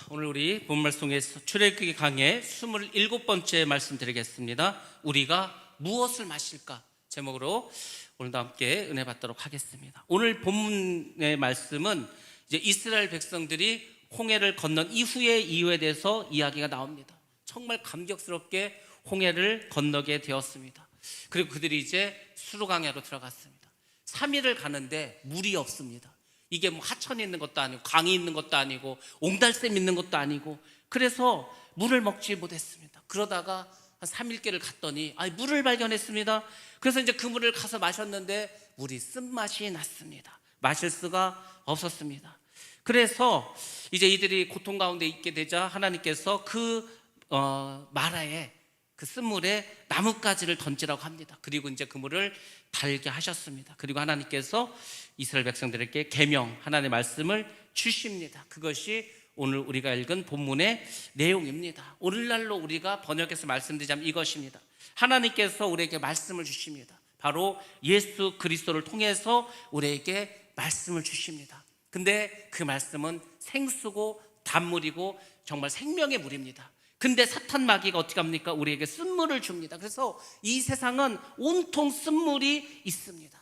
오늘 우리 본말씀에서 출애굽기 강의 27번째 말씀 드리겠습니다. 우리가 무엇을 마실까? 제목으로 오늘도 함께 은혜 받도록 하겠습니다. 오늘 본문의 말씀은 이제 이스라엘 백성들이 홍해를 건넌 이후의 이유에 대해서 이야기가 나옵니다. 정말 감격스럽게 홍해를 건너게 되었습니다. 그리고 그들이 이제 수르강야로 들어갔습니다. 3일을 가는데 물이 없습니다. 이게 뭐 하천이 있는 것도 아니고 강이 있는 것도 아니고 옹달샘 있는 것도 아니고, 그래서 물을 먹지 못했습니다. 그러다가 한 3일째를 갔더니 물을 발견했습니다. 그래서 이제 그 물을 가서 마셨는데 물이 쓴맛이 났습니다. 마실 수가 없었습니다. 그래서 이제 이들이 고통 가운데 있게 되자 하나님께서 마라에 그 쓴물에 나뭇가지를 던지라고 합니다. 그리고 이제 그 물을 달게 하셨습니다. 그리고 하나님께서 이스라엘 백성들에게 계명, 하나님의 말씀을 주십니다. 그것이 오늘 우리가 읽은 본문의 내용입니다. 오늘날로 우리가 번역해서 말씀드리자면 이것입니다. 하나님께서 우리에게 말씀을 주십니다. 바로 예수 그리스도를 통해서 우리에게 말씀을 주십니다. 근데 그 말씀은 생수고 단물이고 정말 생명의 물입니다. 근데 사탄 마귀가 어떻게 합니까? 우리에게 쓴물을 줍니다. 그래서 이 세상은 온통 쓴물이 있습니다.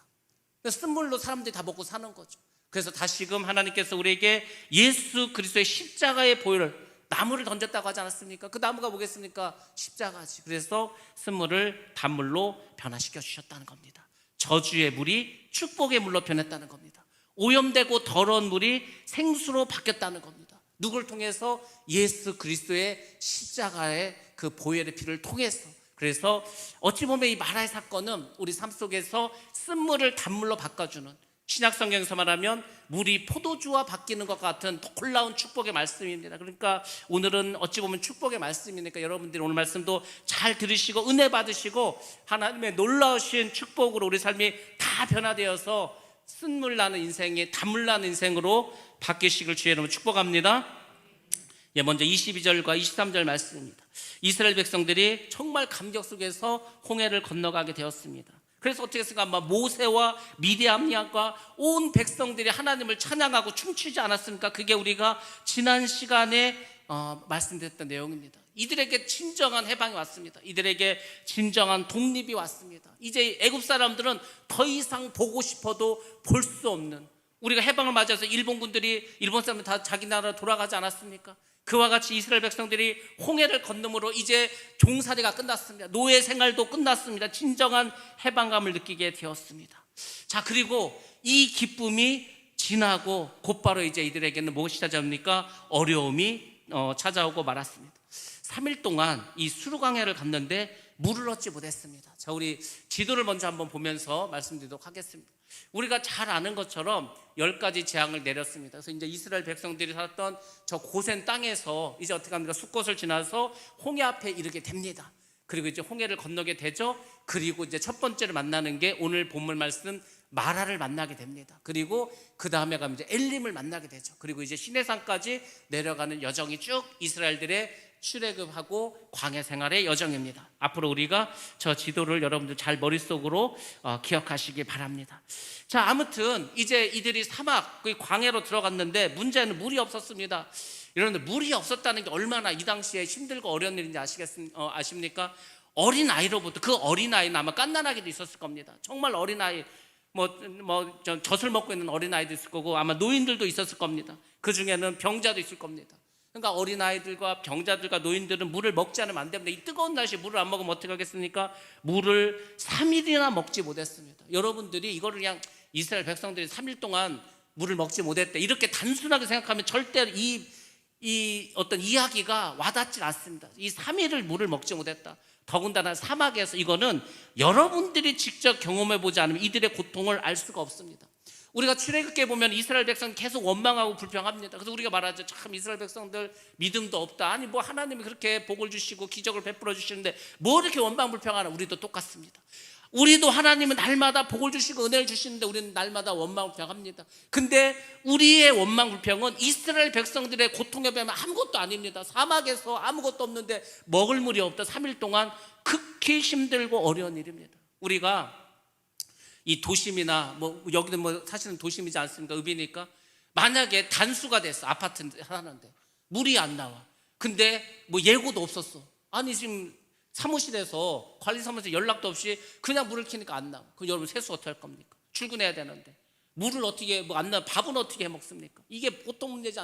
쓴물로 사람들이 다 먹고 사는 거죠. 그래서 다시금 하나님께서 우리에게 예수 그리스도의 십자가의 보혈을, 나무를 던졌다고 하지 않았습니까? 그 나무가 뭐겠습니까? 십자가지. 그래서 쓴물을 단물로 변화시켜 주셨다는 겁니다. 저주의 물이 축복의 물로 변했다는 겁니다. 오염되고 더러운 물이 생수로 바뀌었다는 겁니다. 누구를 통해서? 예수 그리스도의 십자가의 그 보혈의 피를 통해서. 그래서 어찌 보면 이 마라의 사건은 우리 삶 속에서 쓴물을 단물로 바꿔주는, 신약 성경에서 말하면 물이 포도주와 바뀌는 것 같은 놀라운 축복의 말씀입니다. 그러니까 오늘은 어찌 보면 축복의 말씀이니까 여러분들이 오늘 말씀도 잘 들으시고 은혜 받으시고 하나님의 놀라우신 축복으로 우리 삶이 다 변화되어서 쓴물 나는 인생이 단물 나는 인생으로 바뀌시길 주의 이름으로 축복합니다. 먼저 22절과 23절 말씀입니다. 이스라엘 백성들이 정말 감격 속에서 홍해를 건너가게 되었습니다. 그래서 어떻게 했을까? 모세와 미디안과 온 백성들이 하나님을 찬양하고 춤추지 않았습니까? 그게 우리가 지난 시간에 말씀드렸던 내용입니다. 이들에게 진정한 해방이 왔습니다. 이들에게 진정한 독립이 왔습니다. 이제 애굽 사람들은 더 이상 보고 싶어도 볼 수 없는, 우리가 해방을 맞아서 일본 사람들 다 자기 나라로 돌아가지 않았습니까? 그와 같이 이스라엘 백성들이 홍해를 건너므로 이제 종살이가 끝났습니다. 노예 생활도 끝났습니다. 진정한 해방감을 느끼게 되었습니다. 자, 그리고 이 기쁨이 지나고 곧바로 이제 이들에게는 무엇이 찾아옵니까? 어려움이 찾아오고 말았습니다. 3일 동안 이 수르강야를 갔는데 물을 얻지 못했습니다. 자, 우리 지도를 먼저 한번 보면서 말씀드리도록 하겠습니다. 우리가 잘 아는 것처럼 10가지 재앙을 내렸습니다. 그래서 이제 이스라엘 백성들이 살았던 저 고센 땅에서 이제 어떻게 합니까? 숫곳을 지나서 홍해 앞에 이르게 됩니다. 그리고 이제 홍해를 건너게 되죠. 그리고 이제 첫 번째로 만나는 게 오늘 본문 말씀 마라를 만나게 됩니다. 그리고 그 다음에 가면 이제 엘림을 만나게 되죠. 그리고 이제 시내산까지 내려가는 여정이 쭉 이스라엘들의 출애굽하고 광야 생활의 여정입니다. 앞으로 우리가 저 지도를 여러분들 잘 머릿속으로 기억하시기 바랍니다. 자, 아무튼 이제 이들이 사막, 그 광야로 들어갔는데 문제는 물이 없었습니다. 여러분들, 물이 없었다는 게 얼마나 이 당시에 힘들고 어려운 일인지 아십니까? 어린아이로부터, 그 어린아이는 아마 갓난아기도 있었을 겁니다. 정말 어린아이, 젖을 먹고 있는 어린아이도 있을 거고 아마 노인들도 있었을 겁니다. 그 중에는 병자도 있을 겁니다. 그러니까 어린아이들과 병자들과 노인들은 물을 먹지 않으면 안 됩니다. 이 뜨거운 날씨에 물을 안 먹으면 어떻게 하겠습니까? 물을 3일이나 먹지 못했습니다. 여러분들이 이거를 그냥 이스라엘 백성들이 3일 동안 물을 먹지 못했대, 이렇게 단순하게 생각하면 절대 이 어떤 이야기가 와닿지 않습니다. 이 3일을 물을 먹지 못했다, 더군다나 사막에서, 이거는 여러분들이 직접 경험해 보지 않으면 이들의 고통을 알 수가 없습니다. 우리가 출애굽기에 보면 이스라엘 백성 계속 원망하고 불평합니다. 그래서 우리가 말하죠. 참 이스라엘 백성들 믿음도 없다. 아니 하나님이 그렇게 복을 주시고 기적을 베풀어 주시는데 뭐 이렇게 원망 불평하나? 우리도 똑같습니다. 우리도 하나님은 날마다 복을 주시고 은혜를 주시는데 우리는 날마다 원망 불평합니다. 근데 우리의 원망 불평은 이스라엘 백성들의 고통에 비하면 아무것도 아닙니다. 사막에서 아무것도 없는데 먹을 물이 없다. 3일 동안 극히 힘들고 어려운 일입니다. 우리가 이 도심이나 여기는 사실은 도심이지 않습니까? 읍이니까 만약에 단수가 됐어, 아파트 하는데 물이 안 나와. 근데 뭐 예고도 없었어. 아니 지금 사무실에서 관리사무실에서 연락도 없이 그냥 물을 켜니까 안 나와. 그럼 여러분 세수 어떻게 할 겁니까? 출근해야 되는데 물을 어떻게 뭐 안 나와? 밥은 어떻게 해 먹습니까? 이게 보통 문제지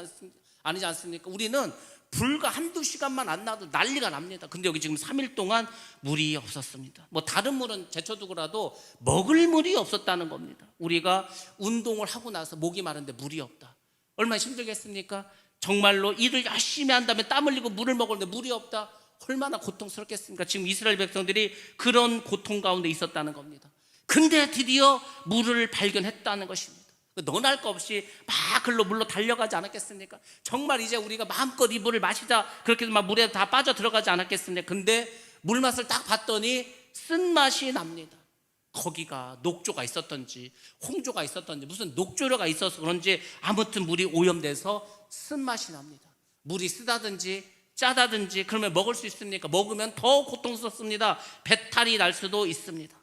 아니지 않습니까? 우리는 불과 한두 시간만 안 나도 난리가 납니다. 근데 여기 지금 3일 동안 물이 없었습니다. 뭐 다른 물은 제쳐두고라도 먹을 물이 없었다는 겁니다. 우리가 운동을 하고 나서 목이 마른데 물이 없다. 얼마나 힘들겠습니까? 정말로 일을 열심히 한 다음에 땀 흘리고 물을 먹었는데 물이 없다. 얼마나 고통스럽겠습니까? 지금 이스라엘 백성들이 그런 고통 가운데 있었다는 겁니다. 근데 드디어 물을 발견했다는 것입니다. 너나 할 거 없이 막 글로 물로 달려가지 않았겠습니까? 정말 이제 우리가 마음껏 이 물을 마시자 그렇게 막 물에 다 빠져 들어가지 않았겠습니까? 근데 물맛을 딱 봤더니 쓴맛이 납니다. 거기가 녹조가 있었던지 홍조가 있었던지 무슨 녹조류가 있어서 그런지 아무튼 물이 오염돼서 쓴맛이 납니다. 물이 쓰다든지 짜다든지 그러면 먹을 수 있습니까? 먹으면 더 고통스럽습니다. 배탈이 날 수도 있습니다.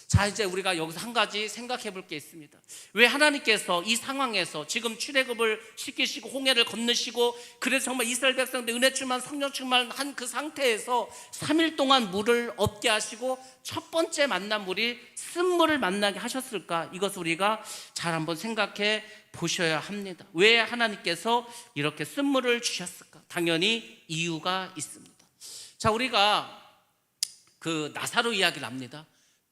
자, 이제 우리가 여기서 한 가지 생각해 볼 게 있습니다. 왜 하나님께서 이 상황에서 지금 출애굽을 시키시고 홍해를 건너시고 그래서 정말 이스라엘 백성들 은혜 충만 성령 충만한 그 상태에서 3일 동안 물을 얻게 하시고 첫 번째 만난 물이 쓴물을 만나게 하셨을까? 이것을 우리가 잘 한번 생각해 보셔야 합니다. 왜 하나님께서 이렇게 쓴물을 주셨을까? 당연히 이유가 있습니다. 자, 우리가 그 나사로 이야기를 합니다.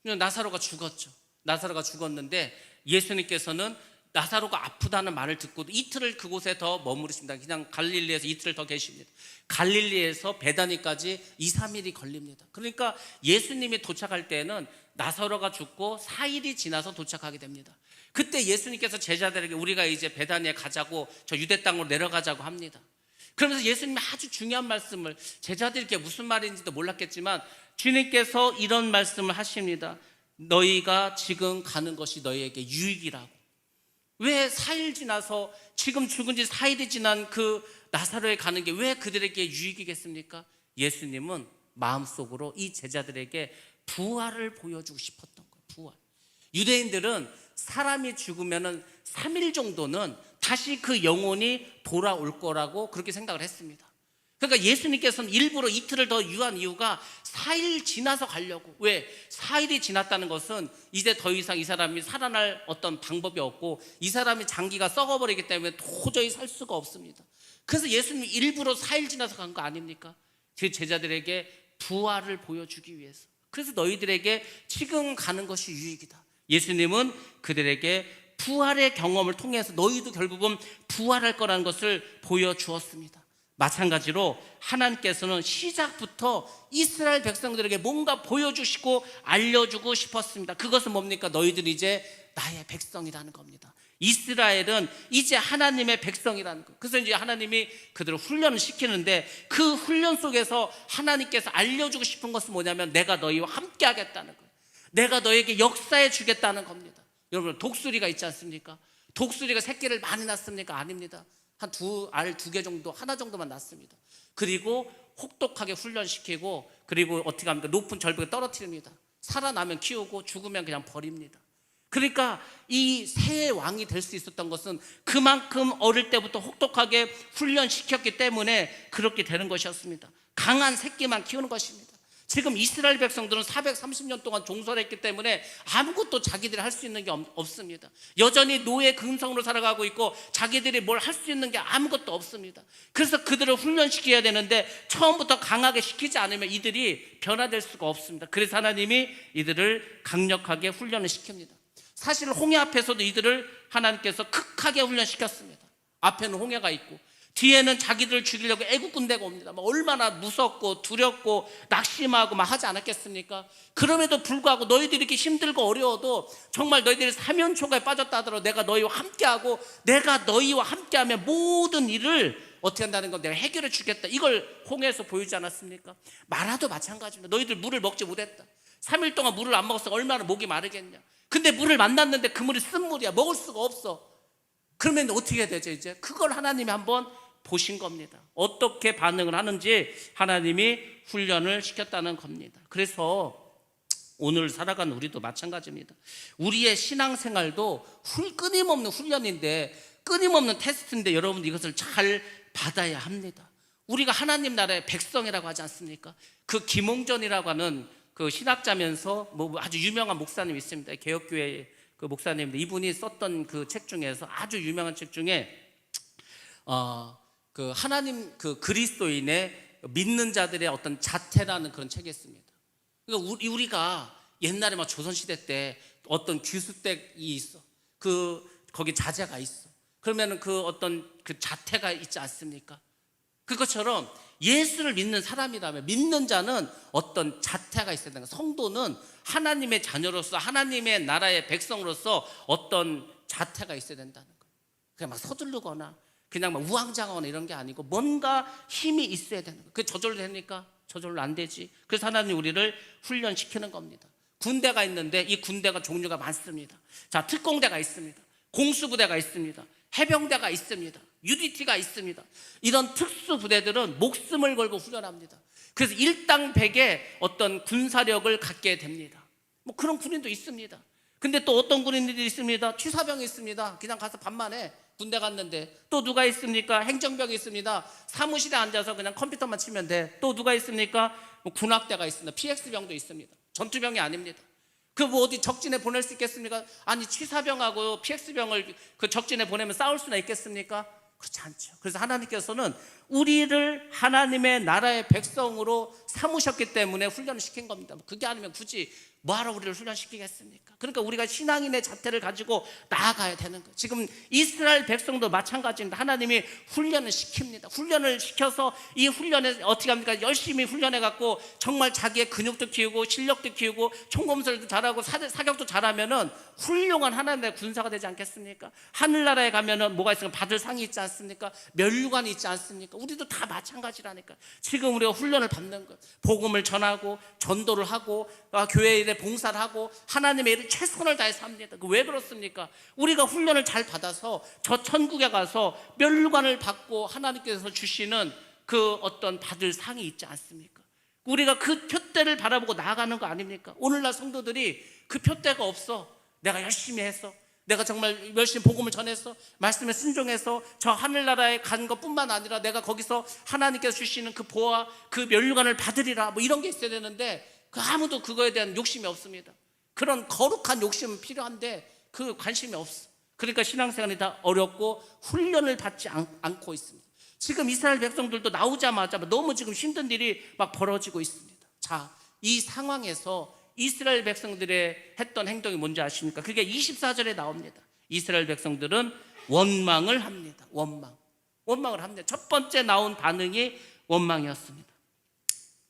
나사로가 죽었죠. 나사로가 죽었는데 예수님께서는 나사로가 아프다는 말을 듣고도 이틀을 그곳에 더 머무르십니다. 그냥 갈릴리에서 이틀을 더 계십니다. 갈릴리에서 베다니까지 2, 3일이 걸립니다. 그러니까 예수님이 도착할 때는 나사로가 죽고 4일이 지나서 도착하게 됩니다. 그때 예수님께서 제자들에게 우리가 이제 베다니에 가자고 저 유대 땅으로 내려가자고 합니다. 그러면서 예수님이 아주 중요한 말씀을 제자들에게 무슨 말인지도 몰랐겠지만 주님께서 이런 말씀을 하십니다. 너희가 지금 가는 것이 너희에게 유익이라고. 왜 4일 지나서 지금 죽은 지 4일이 지난 그 나사로에 가는 게 왜 그들에게 유익이겠습니까? 예수님은 마음속으로 이 제자들에게 부활을 보여주고 싶었던 거예요. 부활. 유대인들은 사람이 죽으면 3일 정도는 다시 그 영혼이 돌아올 거라고 그렇게 생각을 했습니다. 그러니까 예수님께서는 일부러 이틀을 더 유한 이유가 4일 지나서 가려고. 왜? 4일이 지났다는 것은 이제 더 이상 이 사람이 살아날 어떤 방법이 없고 이 사람이 장기가 썩어버리기 때문에 도저히 살 수가 없습니다. 그래서 예수님이 일부러 4일 지나서 간 거 아닙니까? 제 제자들에게 부활을 보여주기 위해서. 그래서 너희들에게 지금 가는 것이 유익이다. 예수님은 그들에게 부활의 경험을 통해서 너희도 결국은 부활할 거라는 것을 보여주었습니다. 마찬가지로 하나님께서는 시작부터 이스라엘 백성들에게 뭔가 보여주시고 알려주고 싶었습니다. 그것은 뭡니까? 너희들이 이제 나의 백성이라는 겁니다. 이스라엘은 이제 하나님의 백성이라는 것. 그래서 이제 하나님이 그들을 훈련을 시키는데 그 훈련 속에서 하나님께서 알려주고 싶은 것은 뭐냐면 내가 너희와 함께 하겠다는 거예요. 내가 너에게 역사해 주겠다는 겁니다. 여러분 독수리가 있지 않습니까? 독수리가 새끼를 많이 낳습니까? 아닙니다. 한 알 2개 정도, 하나 정도만 낳습니다. 그리고 혹독하게 훈련시키고 그리고 어떻게 합니까? 높은 절벽에 떨어뜨립니다. 살아나면 키우고 죽으면 그냥 버립니다. 그러니까 이 새 왕이 될 수 있었던 것은 그만큼 어릴 때부터 혹독하게 훈련시켰기 때문에 그렇게 되는 것이었습니다. 강한 새끼만 키우는 것입니다. 지금 이스라엘 백성들은 430년 동안 종살했기 때문에 아무것도 자기들이 할 수 있는 게 없습니다. 여전히 노예 근성으로 살아가고 있고 자기들이 뭘 할 수 있는 게 아무것도 없습니다. 그래서 그들을 훈련시켜야 되는데 처음부터 강하게 시키지 않으면 이들이 변화될 수가 없습니다. 그래서 하나님이 이들을 강력하게 훈련을 시킵니다. 사실 홍해 앞에서도 이들을 하나님께서 극하게 훈련시켰습니다. 앞에는 홍해가 있고 뒤에는 자기들을 죽이려고 애국 군대가 옵니다. 얼마나 무섭고 두렵고 낙심하고 막 하지 않았겠습니까? 그럼에도 불구하고 너희들이 이렇게 힘들고 어려워도 정말 너희들이 사면초가에 빠졌다 하더라도 내가 너희와 함께하고 내가 너희와 함께하면 모든 일을 어떻게 한다는 건 내가 해결해 주겠다. 이걸 홍해에서 보이지 않았습니까? 마라도 마찬가지입니다. 너희들 물을 먹지 못했다. 3일 동안 물을 안 먹었어. 얼마나 목이 마르겠냐. 근데 물을 만났는데 그 물이 쓴물이야. 먹을 수가 없어. 그러면 어떻게 해야 되죠? 이제 그걸 하나님이 한번 보신 겁니다. 어떻게 반응을 하는지 하나님이 훈련을 시켰다는 겁니다. 그래서 오늘 살아가는 우리도 마찬가지입니다. 우리의 신앙생활도 끊임없는 훈련인데 끊임없는 테스트인데 여러분 이것을 잘 받아야 합니다. 우리가 하나님 나라의 백성이라고 하지 않습니까? 그 김홍전이라고 하는 그 신학자면서 뭐 아주 유명한 목사님이 있습니다. 개혁교회 그 목사님인데 이분이 썼던 그 책 중에서 아주 유명한 책 중에 그 하나님 그 그리스도인의 믿는 자들의 어떤 자태라는 그런 책이 있습니다. 그러니까 우리가 옛날에 막 조선시대 때 어떤 규수댁이 있어. 거기 자제가 있어. 그러면은 그 어떤 그 자태가 있지 않습니까? 그것처럼 예수를 믿는 사람이라면 믿는 자는 어떤 자태가 있어야 되는 거예요. 성도는 하나님의 자녀로서 하나님의 나라의 백성으로서 어떤 자태가 있어야 된다는 거예요. 그냥 막 서두르거나 그냥 막 우왕좌왕하거나 이런 게 아니고 뭔가 힘이 있어야 되는 거예요. 그게 저절로 되니까 저절로 안 되지. 그래서 하나님 우리를 훈련시키는 겁니다. 군대가 있는데 이 군대가 종류가 많습니다. 자, 특공대가 있습니다. 공수부대가 있습니다. 해병대가 있습니다. UDT가 있습니다. 이런 특수부대들은 목숨을 걸고 훈련합니다. 그래서 일당백의 어떤 군사력을 갖게 됩니다. 뭐 그런 군인도 있습니다. 근데 또 어떤 군인들이 있습니다. 취사병이 있습니다. 그냥 가서 밥만 해. 군대 갔는데. 또 누가 있습니까? 행정병이 있습니다. 사무실에 앉아서 그냥 컴퓨터만 치면 돼. 또 누가 있습니까? 뭐 군악대가 있습니다. PX병도 있습니다. 전투병이 아닙니다. 그 뭐 어디 적진에 보낼 수 있겠습니까? 아니 취사병하고 PX병을 그 적진에 보내면 싸울 수나 있겠습니까? 그렇지 않죠. 그래서 하나님께서는 우리를 하나님의 나라의 백성으로 삼으셨기 때문에 훈련을 시킨 겁니다. 그게 아니면 굳이 뭐하러 우리를 훈련시키겠습니까? 그러니까 우리가 신앙인의 자태를 가지고 나아가야 되는 거예요. 지금 이스라엘 백성도 마찬가지입니다. 하나님이 훈련을 시킵니다. 훈련을 시켜서 이 훈련에 어떻게 합니까? 열심히 훈련해갖고 정말 자기의 근육도 키우고 실력도 키우고 총검술도 잘하고 사격도 잘하면은 훌륭한 하나님의 군사가 되지 않겠습니까? 하늘나라에 가면은 뭐가 있으면 받을 상이 있지 않습니까? 면류관이 있지 않습니까? 우리도 다 마찬가지라니까. 지금 우리가 훈련을 받는 거예요. 복음을 전하고 전도를 하고 교회 일에 봉사를 하고 하나님의 일을 최선을 다해서 합니다. 왜 그렇습니까? 우리가 훈련을 잘 받아서 저 천국에 가서 면류관을 받고 하나님께서 주시는 그 어떤 받을 상이 있지 않습니까? 우리가 그 표대를 바라보고 나아가는 거 아닙니까? 오늘날 성도들이 그 표대가 없어. 내가 열심히 했어. 내가 정말 열심히 복음을 전했어. 말씀에 순종해서 저 하늘나라에 간 것뿐만 아니라 내가 거기서 하나님께서 주시는 그 보화, 그 면류관을 받으리라. 뭐 이런 게 있어야 되는데 아무도 그거에 대한 욕심이 없습니다. 그런 거룩한 욕심은 필요한데 그 관심이 없어. 그러니까 신앙생활이 다 어렵고 훈련을 받지 않고 있습니다. 지금 이스라엘 백성들도 나오자마자 너무 지금 힘든 일이 막 벌어지고 있습니다. 자, 이 상황에서 이스라엘 백성들의 했던 행동이 뭔지 아십니까? 그게 24절에 나옵니다. 이스라엘 백성들은 원망을 합니다. 원망을 합니다. 첫 번째 나온 반응이 원망이었습니다.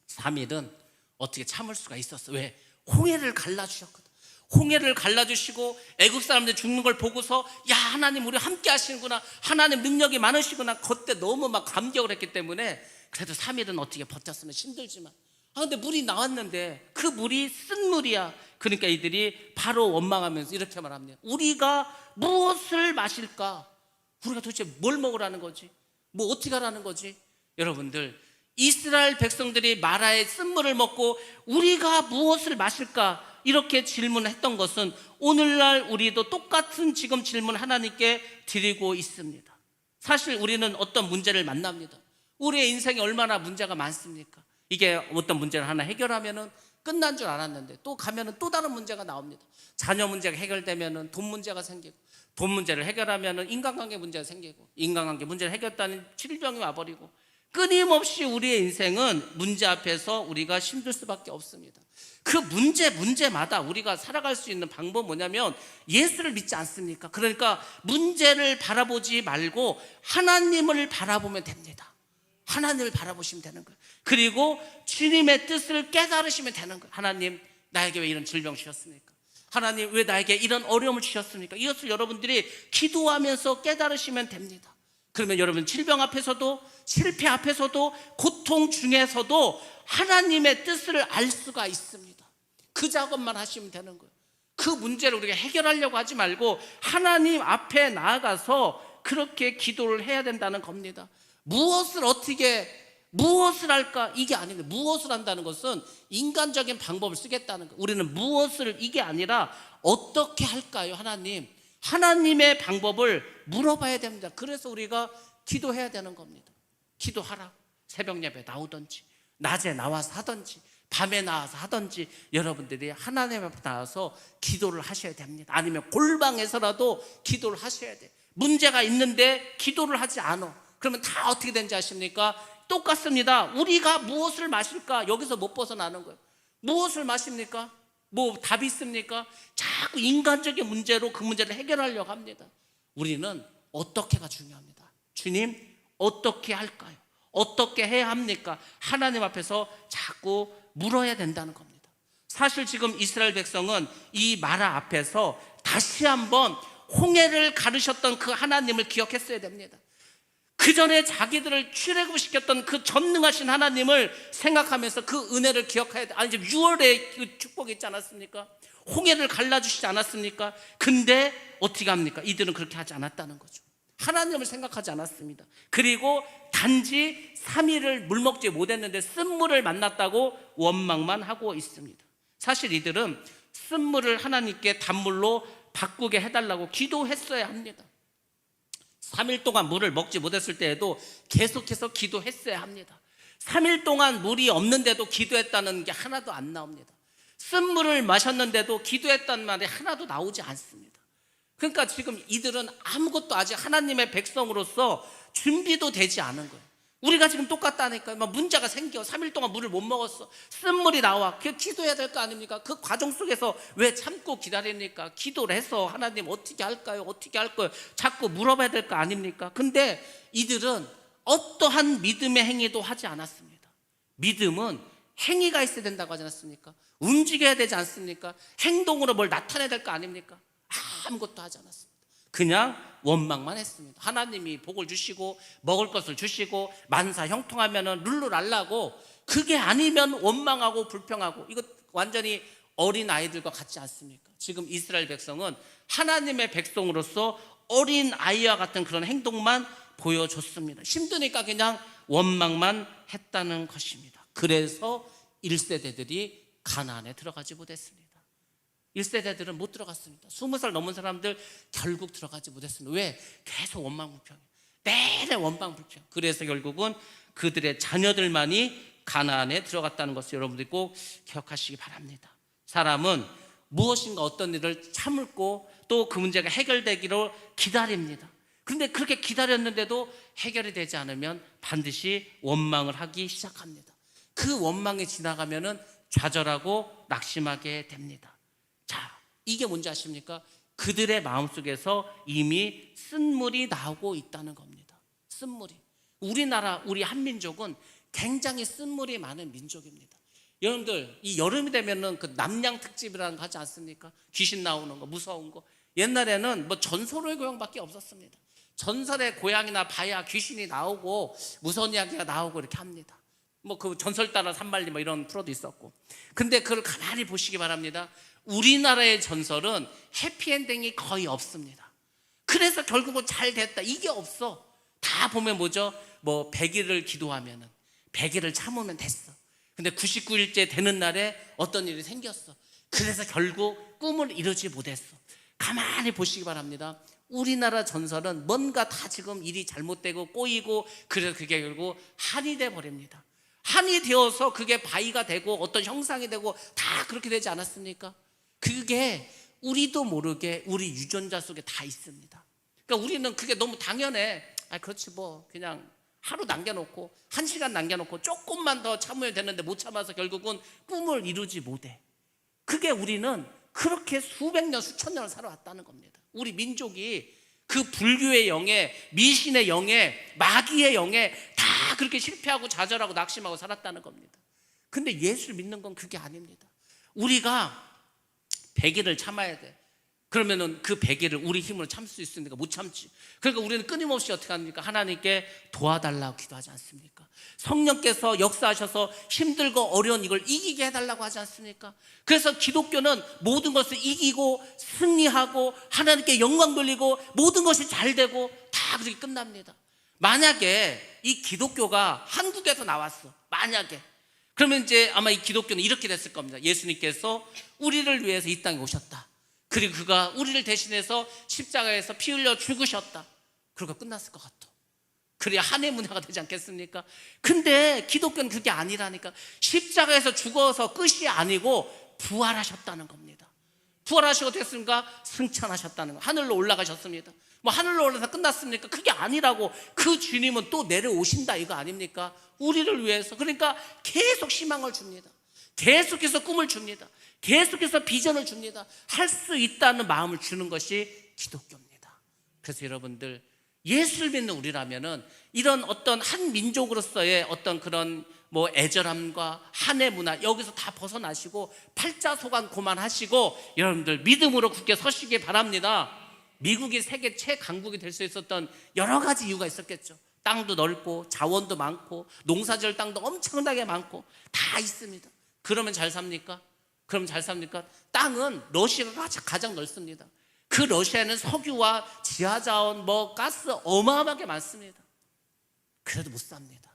3일은 어떻게 참을 수가 있었어? 왜? 홍해를 갈라주셨거든. 홍해를 갈라주시고 애국 사람들 죽는 걸 보고서 야, 하나님 우리 함께 하시는구나, 하나님 능력이 많으시구나, 그때 너무 막 감격을 했기 때문에 그래도 3일은 어떻게 버텼으면 힘들지만 근데 물이 나왔는데 그 물이 쓴 물이야. 그러니까 이들이 바로 원망하면서 이렇게 말합니다. 우리가 무엇을 마실까? 우리가 도대체 뭘 먹으라는 거지? 뭐 어떻게 하라는 거지? 여러분들, 이스라엘 백성들이 마라의 쓴물을 먹고 우리가 무엇을 마실까? 이렇게 질문했던 것은 오늘날 우리도 똑같은 지금 질문 하나님께 드리고 있습니다. 사실 우리는 어떤 문제를 만납니다. 우리의 인생에 얼마나 문제가 많습니까? 이게 어떤 문제를 하나 해결하면은 끝난 줄 알았는데 또 가면은 또 다른 문제가 나옵니다. 자녀 문제가 해결되면은 돈 문제가 생기고, 돈 문제를 해결하면은 인간관계 문제가 생기고, 인간관계 문제를 해결했다는 질병이 와버리고, 끊임없이 우리의 인생은 문제 앞에서 우리가 힘들 수밖에 없습니다. 그 문제마다 우리가 살아갈 수 있는 방법은 뭐냐면 예수를 믿지 않습니까? 그러니까 문제를 바라보지 말고 하나님을 바라보면 됩니다. 하나님을 바라보시면 되는 거예요. 그리고 주님의 뜻을 깨달으시면 되는 거예요. 하나님, 나에게 왜 이런 질병 주셨습니까? 하나님, 왜 나에게 이런 어려움을 주셨습니까? 이것을 여러분들이 기도하면서 깨달으시면 됩니다. 그러면 여러분, 질병 앞에서도 실패 앞에서도 고통 중에서도 하나님의 뜻을 알 수가 있습니다. 그 작업만 하시면 되는 거예요. 그 문제를 우리가 해결하려고 하지 말고 하나님 앞에 나아가서 그렇게 기도를 해야 된다는 겁니다. 무엇을 할까? 이게 아닙니다. 무엇을 한다는 것은 인간적인 방법을 쓰겠다는 거예요. 우리는 무엇을, 이게 아니라 어떻게 할까요? 하나님, 하나님의 방법을 물어봐야 됩니다. 그래서 우리가 기도해야 되는 겁니다. 기도하라. 새벽 예배 나오든지 낮에 나와서 하든지 밤에 나와서 하든지 여러분들이 하나님 앞에 나와서 기도를 하셔야 됩니다. 아니면 골방에서라도 기도를 하셔야 돼요. 문제가 있는데 기도를 하지 않아. 그러면 다 어떻게 되는지 아십니까? 똑같습니다. 우리가 무엇을 마실까? 여기서 못 벗어나는 거예요. 무엇을 마십니까? 뭐 답이 있습니까? 자꾸 인간적인 문제로 그 문제를 해결하려고 합니다. 우리는 어떻게가 중요합니다. 주님, 어떻게 할까요? 어떻게 해야 합니까? 하나님 앞에서 자꾸 물어야 된다는 겁니다. 사실 지금 이스라엘 백성은 이 마라 앞에서 다시 한번 홍해를 가르셨던 그 하나님을 기억했어야 됩니다. 그 전에 자기들을 출애굽시켰던 그 전능하신 하나님을 생각하면서 그 은혜를 기억해야 돼. 아니, 지금 6월에 그 축복이 있지 않았습니까? 홍해를 갈라주시지 않았습니까? 근데 어떻게 합니까? 이들은 그렇게 하지 않았다는 거죠. 하나님을 생각하지 않았습니다. 그리고 단지 3일을 물 먹지 못했는데 쓴물을 만났다고 원망만 하고 있습니다. 사실 이들은 쓴물을 하나님께 단물로 바꾸게 해달라고 기도했어야 합니다. 3일 동안 물을 먹지 못했을 때에도 계속해서 기도했어야 합니다. 3일 동안 물이 없는데도 기도했다는 게 하나도 안 나옵니다. 쓴물을 마셨는데도 기도했다는 말이 하나도 나오지 않습니다. 그러니까 지금 이들은 아무것도 아직 하나님의 백성으로서 준비도 되지 않은 거예요. 우리가 지금 똑같다니까요. 막 문제가 생겨. 3일 동안 물을 못 먹었어. 쓴물이 나와. 그 기도해야 될 거 아닙니까? 그 과정 속에서 왜 참고 기다립니까? 기도를 해서 하나님 어떻게 할까요? 어떻게 할 거예요? 자꾸 물어봐야 될 거 아닙니까? 근데 이들은 어떠한 믿음의 행위도 하지 않았습니다. 믿음은 행위가 있어야 된다고 하지 않았습니까? 움직여야 되지 않습니까? 행동으로 뭘 나타내야 될 거 아닙니까? 아무것도 하지 않았습니다. 그냥 원망만 했습니다. 하나님이 복을 주시고 먹을 것을 주시고 만사 형통하면은 룰루랄라고, 그게 아니면 원망하고 불평하고, 이거 완전히 어린 아이들과 같지 않습니까? 지금 이스라엘 백성은 하나님의 백성으로서 어린 아이와 같은 그런 행동만 보여줬습니다. 힘드니까 그냥 원망만 했다는 것입니다. 그래서 1세대들이 가나안에 들어가지 못했습니다. 1세대들은 못 들어갔습니다. 20살 넘은 사람들 결국 들어가지 못했습니다. 왜? 계속 원망불평, 내내 원망불평. 그래서 결국은 그들의 자녀들만이 가나안에 들어갔다는 것을 여러분들이 꼭 기억하시기 바랍니다. 사람은 무엇인가 어떤 일을 참고 또 그 문제가 해결되기로 기다립니다. 그런데 그렇게 기다렸는데도 해결이 되지 않으면 반드시 원망을 하기 시작합니다. 그 원망이 지나가면은 좌절하고 낙심하게 됩니다. 자, 이게 뭔지 아십니까? 그들의 마음속에서 이미 쓴물이 나오고 있다는 겁니다. 쓴물이. 우리나라, 우리 한민족은 굉장히 쓴물이 많은 민족입니다. 여러분들, 이 여름이 되면은 그 남양 특집이라는 거 하지 않습니까? 귀신 나오는 거, 무서운 거. 옛날에는 뭐 전설의 고향밖에 없었습니다. 전설의 고향이나 봐야 귀신이 나오고 무서운 이야기가 나오고 이렇게 합니다. 뭐 그 전설 따라 산말리 뭐 이런 프로도 있었고. 근데 그걸 가만히 보시기 바랍니다. 우리나라의 전설은 해피엔딩이 거의 없습니다. 그래서 결국은 잘 됐다, 이게 없어. 다 보면 뭐죠? 뭐 100일을 기도하면은 100일을 참으면 됐어. 근데 99일째 되는 날에 어떤 일이 생겼어. 그래서 결국 꿈을 이루지 못했어. 가만히 보시기 바랍니다. 우리나라 전설은 뭔가 다 지금 일이 잘못되고 꼬이고, 그래서 그게 결국 한이 돼 버립니다. 한이 되어서 그게 바위가 되고 어떤 형상이 되고 다 그렇게 되지 않았습니까? 그게 우리도 모르게 우리 유전자 속에 다 있습니다. 그러니까 우리는 그게 너무 당연해. 그렇지 뭐 그냥 하루 남겨놓고 1시간 남겨놓고 조금만 더 참으면 되는데 못 참아서 결국은 꿈을 이루지 못해. 그게 우리는 그렇게 수백 년 수천 년을 살아왔다는 겁니다. 우리 민족이 그 불교의 영에, 미신의 영에, 마귀의 영에 다 그렇게 실패하고 좌절하고 낙심하고 살았다는 겁니다. 근데 예수를 믿는 건 그게 아닙니다. 우리가 100일을 참아야 돼. 그러면은 그 100일을 우리 힘으로 참을 수 있으니까 못 참지. 그러니까 우리는 끊임없이 어떻게 합니까? 하나님께 도와달라고 기도하지 않습니까? 성령께서 역사하셔서 힘들고 어려운 이걸 이기게 해달라고 하지 않습니까? 그래서 기독교는 모든 것을 이기고 승리하고 하나님께 영광 돌리고 모든 것이 잘 되고 다 그렇게 끝납니다. 만약에 이 기독교가 한국에서 나왔어, 만약에, 그러면 이제 아마 이 기독교는 이렇게 됐을 겁니다. 예수님께서 우리를 위해서 이 땅에 오셨다. 그리고 그가 우리를 대신해서 십자가에서 피 흘려 죽으셨다. 그러고 끝났을 것 같아. 그래야 한 해 문화가 되지 않겠습니까? 근데 기독교는 그게 아니라니까. 십자가에서 죽어서 끝이 아니고 부활하셨다는 겁니다. 부활하시고 됐습니까? 승천하셨다는 거. 하늘로 올라가셨습니다. 뭐 하늘로 올라서 끝났습니까? 그게 아니라고. 그 주님은 또 내려오신다 이거 아닙니까? 우리를 위해서. 그러니까 계속 희망을 줍니다. 계속해서 꿈을 줍니다. 계속해서 비전을 줍니다. 할 수 있다는 마음을 주는 것이 기독교입니다. 그래서 여러분들, 예수를 믿는 우리라면은 이런 어떤 한 민족으로서의 어떤 그런 뭐 애절함과 한해 문화 여기서 다 벗어나시고 팔자소간 그만하시고 여러분들 믿음으로 굳게 서시기 바랍니다. 미국이 세계 최강국이 될 수 있었던 여러 가지 이유가 있었겠죠. 땅도 넓고 자원도 많고 농사지을 땅도 엄청나게 많고 다 있습니다. 그러면 잘 삽니까? 그럼 잘 삽니까? 땅은 러시아가 가장 넓습니다. 그 러시아에는 석유와 지하자원, 뭐 가스 어마어마하게 많습니다. 그래도 못 삽니다.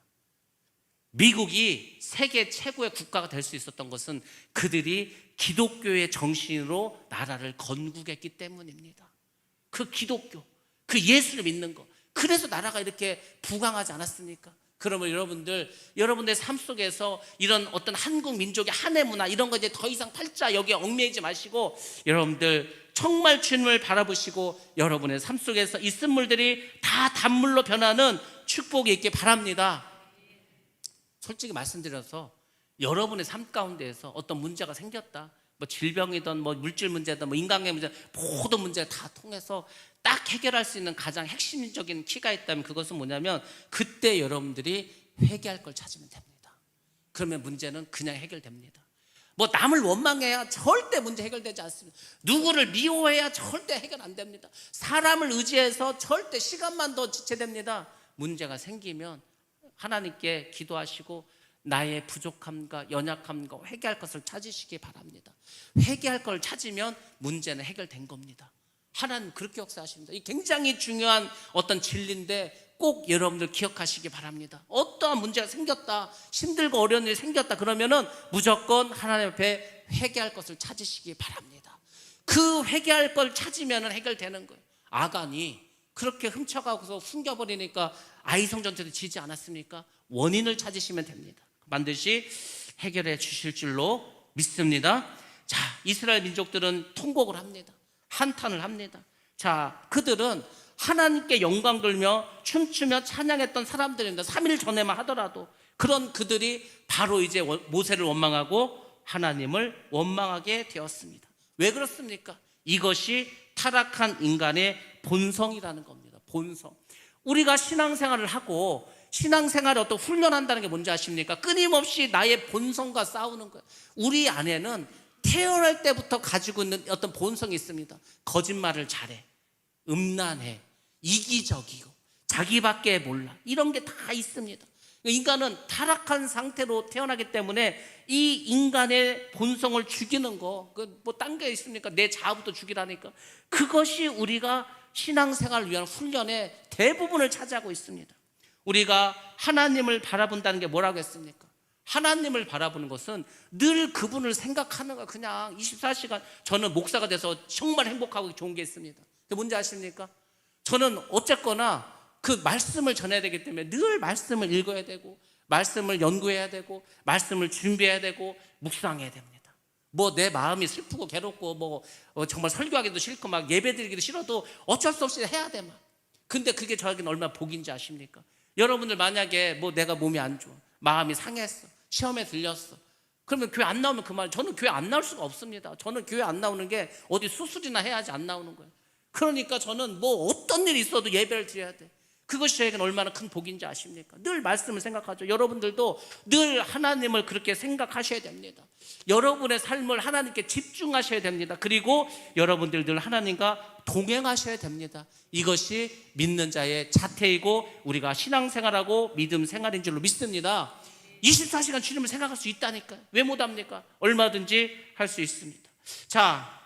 미국이 세계 최고의 국가가 될 수 있었던 것은 그들이 기독교의 정신으로 나라를 건국했기 때문입니다. 그 기독교, 그 예수를 믿는 것, 그래서 나라가 이렇게 부강하지 않았습니까? 그러면 여러분들의 삶 속에서 이런 어떤 한국 민족의 한해 문화 이런 거 이제 더 이상 팔자 여기에 얽매이지 마시고 여러분들 정말 주님을 바라보시고 여러분의 삶 속에서 이 쓴물들이 다 단물로 변하는 축복이 있길 바랍니다. 솔직히 말씀드려서 여러분의 삶 가운데에서 어떤 문제가 생겼다, 뭐 질병이든 뭐 물질 문제든 뭐 인간관계 문제, 모든 문제를 다 통해서 딱 해결할 수 있는 가장 핵심적인 키가 있다면 그것은 뭐냐면 그때 여러분들이 회개할 걸 찾으면 됩니다. 그러면 문제는 그냥 해결됩니다. 뭐 남을 원망해야 절대 문제 해결되지 않습니다. 누구를 미워해야 절대 해결 안 됩니다. 사람을 의지해서 절대 시간만 더 지체됩니다. 문제가 생기면 하나님께 기도하시고 나의 부족함과 연약함과 회개할 것을 찾으시기 바랍니다. 회개할 걸 찾으면 문제는 해결된 겁니다. 하나님 그렇게 역사하십니다. 이 굉장히 중요한 어떤 진리인데 꼭 여러분들 기억하시기 바랍니다. 어떠한 문제가 생겼다, 힘들고 어려운 일이 생겼다 그러면은 무조건 하나님 앞에 회개할 것을 찾으시기 바랍니다. 그 회개할 걸 찾으면 해결되는 거예요. 아간이 그렇게 훔쳐가고서 숨겨버리니까 아이성 전투도 지지 않았습니까? 원인을 찾으시면 됩니다. 반드시 해결해 주실 줄로 믿습니다. 자, 이스라엘 민족들은 통곡을 합니다. 한탄을 합니다. 자, 그들은 하나님께 영광 돌며 춤추며 찬양했던 사람들입니다. 3일 전에만 하더라도 그런 그들이 바로 이제 모세를 원망하고 하나님을 원망하게 되었습니다. 왜 그렇습니까? 이것이 타락한 인간의 본성이라는 겁니다. 본성. 우리가 신앙생활을 하고 신앙생활에 어떤 훈련한다는 게 뭔지 아십니까? 끊임없이 나의 본성과 싸우는 거예요. 우리 안에는 태어날 때부터 가지고 있는 어떤 본성이 있습니다. 거짓말을 잘해, 음란해, 이기적이고 자기밖에 몰라, 이런 게 다 있습니다. 인간은 타락한 상태로 태어나기 때문에 이 인간의 본성을 죽이는 거, 뭐 딴 게 있습니까? 내 자아부터 죽이라니까. 그것이 우리가 신앙생활을 위한 훈련의 대부분을 차지하고 있습니다. 우리가 하나님을 바라본다는 게 뭐라고 했습니까? 하나님을 바라보는 것은 늘 그분을 생각하는 거. 그냥 24시간 저는 목사가 돼서 정말 행복하고 좋은 게 있습니다. 그게 뭔지 아십니까? 저는 어쨌거나 그 말씀을 전해야 되기 때문에 늘 말씀을 읽어야 되고 말씀을 연구해야 되고 말씀을 준비해야 되고 묵상해야 됩니다. 뭐 내 마음이 슬프고 괴롭고 뭐 정말 설교하기도 싫고 막 예배드리기도 싫어도 어쩔 수 없이 해야 돼 막. 근데 그게 저에게는 얼마나 복인지 아십니까? 여러분들 만약에 뭐 내가 몸이 안 좋아, 마음이 상했어, 시험에 들렸어, 그러면 교회 안 나오면 그만. 저는 교회 안 나올 수가 없습니다. 저는 교회 안 나오는 게 어디 수술이나 해야지 안 나오는 거예요. 그러니까 저는 뭐 어떤 일이 있어도 예배를 드려야 돼. 그것이 저에게는 얼마나 큰 복인지 아십니까? 늘 말씀을 생각하죠. 여러분들도 늘 하나님을 그렇게 생각하셔야 됩니다. 여러분의 삶을 하나님께 집중하셔야 됩니다. 그리고 여러분들 늘 하나님과 동행하셔야 됩니다. 이것이 믿는 자의 자태이고 우리가 신앙생활하고 믿음 생활인 줄로 믿습니다. 24시간 주님을 생각할 수 있다니까요. 왜 못합니까? 얼마든지 할 수 있습니다. 자,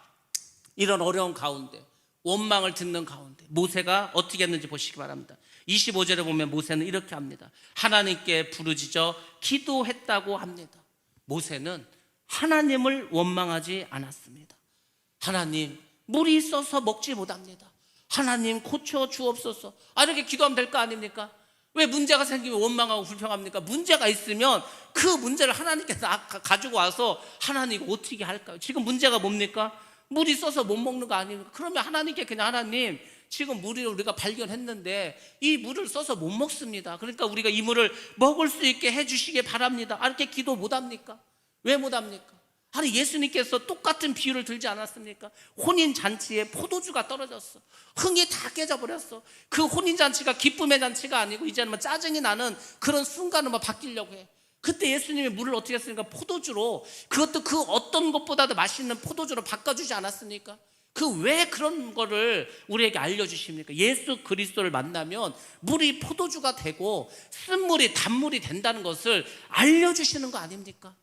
이런 어려운 가운데, 원망을 듣는 가운데 모세가 어떻게 했는지 보시기 바랍니다. 25절에 보면 모세는 이렇게 합니다. 하나님께 부르짖어 기도했다고 합니다. 모세는 하나님을 원망하지 않았습니다. 하나님, 물이 있어서 먹지 못합니다. 하나님 고쳐 주옵소서. 이렇게 기도하면 될 거 아닙니까? 왜 문제가 생기면 원망하고 불평합니까? 문제가 있으면 그 문제를 하나님께서 가지고 와서 하나님 이거 어떻게 할까요? 지금 문제가 뭡니까? 물이 있어서 못 먹는 거 아닙니까? 그러면 하나님께 그냥 하나님 지금 물을 우리가 발견했는데 이 물을 써서 못 먹습니다. 그러니까 우리가 이 물을 먹을 수 있게 해주시기 바랍니다. 이렇게 기도 못합니까? 왜 못합니까? 아니 예수님께서 똑같은 비유를 들지 않았습니까? 혼인잔치에 포도주가 떨어졌어. 흥이 다 깨져버렸어. 그 혼인잔치가 기쁨의 잔치가 아니고 이제는 뭐 짜증이 나는 그런 순간을 뭐 바뀌려고 해. 그때 예수님이 물을 어떻게 했습니까? 포도주로, 그것도 그 어떤 것보다도 맛있는 포도주로 바꿔주지 않았습니까? 그 왜 그런 거를 우리에게 알려주십니까? 예수 그리스도를 만나면 물이 포도주가 되고 쓴물이 단물이 된다는 것을 알려주시는 거 아닙니까?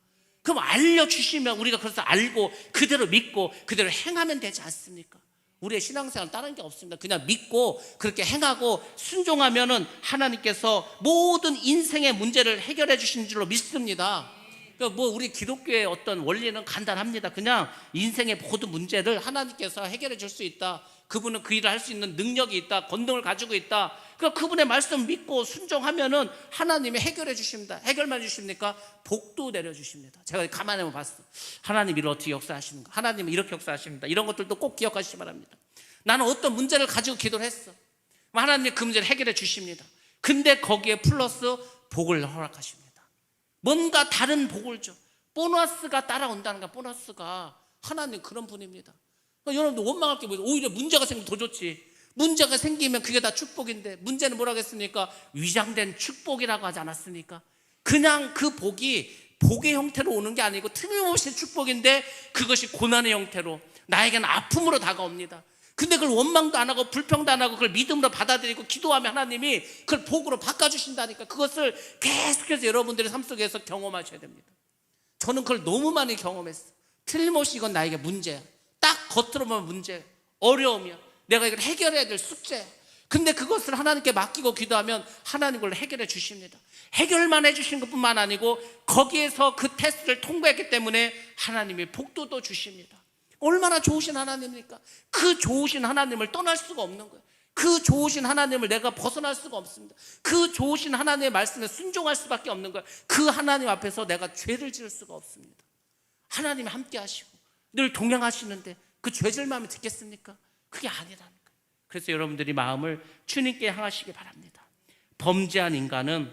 그럼 알려주시면 우리가 그래서 알고 그대로 믿고 그대로 행하면 되지 않습니까? 우리의 신앙생활은 다른 게 없습니다. 그냥 믿고 그렇게 행하고 순종하면은 하나님께서 모든 인생의 문제를 해결해 주신 줄로 믿습니다. 그러니까 뭐 우리 기독교의 어떤 원리는 간단합니다. 그냥 인생의 모든 문제를 하나님께서 해결해 줄 수 있다. 그분은 그 일을 할 수 있는 능력이 있다. 권능을 가지고 있다. 그러니까 그분의 말씀 믿고 순종하면은 하나님이 해결해 주십니다. 해결만 주십니까? 복도 내려주십니다. 제가 가만히 한번 봤어. 하나님 이를 어떻게 역사하시는가? 하나님은 이렇게 역사하십니다. 이런 것들도 꼭 기억하시기 바랍니다. 나는 어떤 문제를 가지고 기도를 했어. 하나님이 그 문제를 해결해 주십니다. 근데 거기에 플러스 복을 허락하십니다. 뭔가 다른 복을 줘. 보너스가 따라온다는 거야. 보너스가. 하나님 그런 분입니다. 그러니까 여러분들 원망할 게 뭐예요? 오히려 문제가 생기면 더 좋지. 문제가 생기면 그게 다 축복인데, 문제는 뭐라고 했습니까? 위장된 축복이라고 하지 않았습니까? 그냥 그 복이 복의 형태로 오는 게 아니고 틀림없이 축복인데 그것이 고난의 형태로 나에게는 아픔으로 다가옵니다. 근데 그걸 원망도 안 하고 불평도 안 하고 그걸 믿음으로 받아들이고 기도하면 하나님이 그걸 복으로 바꿔주신다니까. 그것을 계속해서 여러분들의 삶 속에서 경험하셔야 됩니다. 저는 그걸 너무 많이 경험했어요. 틀림없이 이건 나에게 문제야. 딱 겉으로 보면 문제, 어려움이야. 내가 이걸 해결해야 될 숙제야. 근데 그것을 하나님께 맡기고 기도하면 하나님 그걸 해결해 주십니다. 해결만 해주신 것뿐만 아니고 거기에서 그 테스트를 통과했기 때문에 하나님이 복도 주십니다. 얼마나 좋으신 하나님입니까? 그 좋으신 하나님을 떠날 수가 없는 거예요. 그 좋으신 하나님을 내가 벗어날 수가 없습니다. 그 좋으신 하나님의 말씀에 순종할 수밖에 없는 거예요. 그 하나님 앞에서 내가 죄를 지을 수가 없습니다. 하나님이 함께 하시고 늘 동행하시는데 그 죄질만 듣겠습니까? 그게 아니라는 거예요. 그래서 여러분들이 마음을 주님께 향하시기 바랍니다. 범죄한 인간은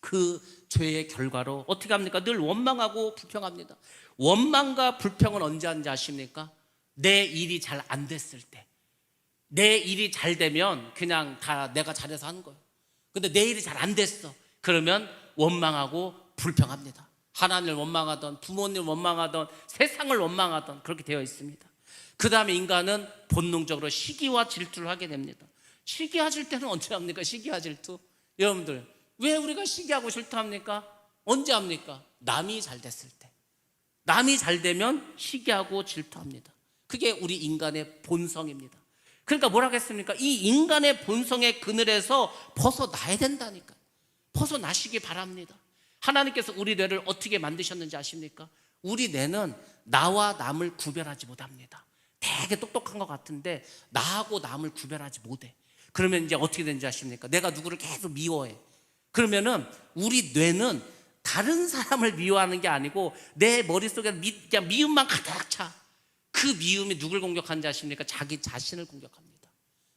그 죄의 결과로 어떻게 합니까? 늘 원망하고 불평합니다. 원망과 불평은 언제 하는지 아십니까? 내 일이 잘 안 됐을 때. 내 일이 잘 되면 그냥 다 내가 잘해서 하는 거예요. 근데 내 일이 잘 안 됐어. 그러면 원망하고 불평합니다. 하나님을 원망하던, 부모님을 원망하던, 세상을 원망하던 그렇게 되어 있습니다. 그 다음에 인간은 본능적으로 시기와 질투를 하게 됩니다. 시기하실 때는 언제 합니까? 시기와 질투. 여러분들 왜 우리가 시기하고 질투합니까? 언제 합니까? 남이 잘 됐을 때. 남이 잘 되면 시기하고 질투합니다. 그게 우리 인간의 본성입니다. 그러니까 뭐라고 했습니까? 이 인간의 본성의 그늘에서 벗어나야 된다니까. 벗어나시기 바랍니다. 하나님께서 우리 뇌를 어떻게 만드셨는지 아십니까? 우리 뇌는 나와 남을 구별하지 못합니다. 되게 똑똑한 것 같은데 나하고 남을 구별하지 못해. 그러면 이제 어떻게 되는지 아십니까? 내가 누구를 계속 미워해. 그러면은 우리 뇌는 다른 사람을 미워하는 게 아니고 내 머릿속에 그냥 미움만 가득 차. 그 미움이 누굴 공격하는지 아십니까? 자기 자신을 공격합니다.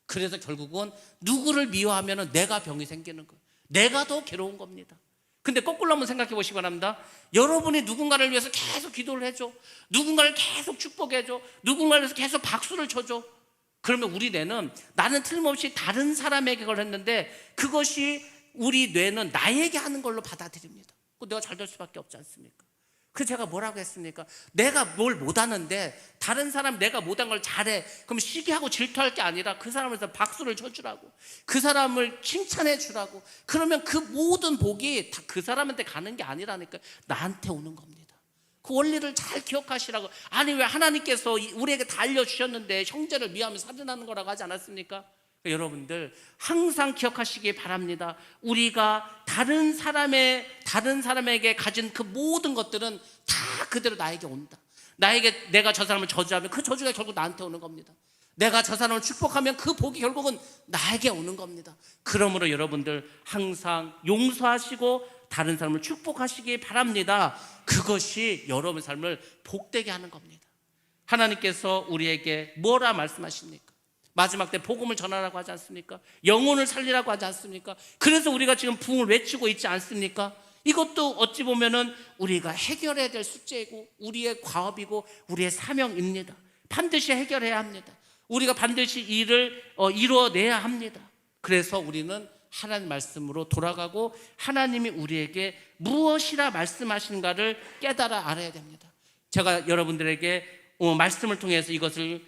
그래서 결국은 누구를 미워하면 내가 병이 생기는 거예요. 내가 더 괴로운 겁니다. 근데 거꾸로 한번 생각해 보시기 바랍니다. 여러분이 누군가를 위해서 계속 기도를 해줘. 누군가를 계속 축복해줘. 누군가를 위해서 계속 박수를 쳐줘. 그러면 우리 뇌는 나는 틀림없이 다른 사람에게 그걸 했는데 그것이 우리 뇌는 나에게 하는 걸로 받아들입니다. 내가 잘 될 수밖에 없지 않습니까? 그래서 제가 뭐라고 했습니까? 내가 뭘 못하는데 다른 사람 내가 못한 걸 잘해. 그럼 시기하고 질투할 게 아니라 그 사람에서 박수를 쳐주라고, 그 사람을 칭찬해 주라고. 그러면 그 모든 복이 다 그 사람한테 가는 게 아니라니까 나한테 오는 겁니다. 그 원리를 잘 기억하시라고. 아니 왜 하나님께서 우리에게 다 알려주셨는데 형제를 미워하면 살인하는 거라고 하지 않았습니까? 여러분들 항상 기억하시기 바랍니다. 우리가 다른 사람에게 가진 그 모든 것들은 다 그대로 나에게 온다. 내가 저 사람을 저주하면 그 저주가 결국 나한테 오는 겁니다. 내가 저 사람을 축복하면 그 복이 결국은 나에게 오는 겁니다. 그러므로 여러분들 항상 용서하시고 다른 사람을 축복하시기 바랍니다. 그것이 여러분의 삶을 복되게 하는 겁니다. 하나님께서 우리에게 뭐라 말씀하십니까? 마지막 때 복음을 전하라고 하지 않습니까? 영혼을 살리라고 하지 않습니까? 그래서 우리가 지금 부흥을 외치고 있지 않습니까? 이것도 어찌 보면은 우리가 해결해야 될 숙제이고 우리의 과업이고 우리의 사명입니다. 반드시 해결해야 합니다. 우리가 반드시 일을 이루어내야 합니다. 그래서 우리는 하나님 말씀으로 돌아가고 하나님이 우리에게 무엇이라 말씀하시는가를 깨달아 알아야 됩니다. 제가 여러분들에게 말씀을 통해서 이것을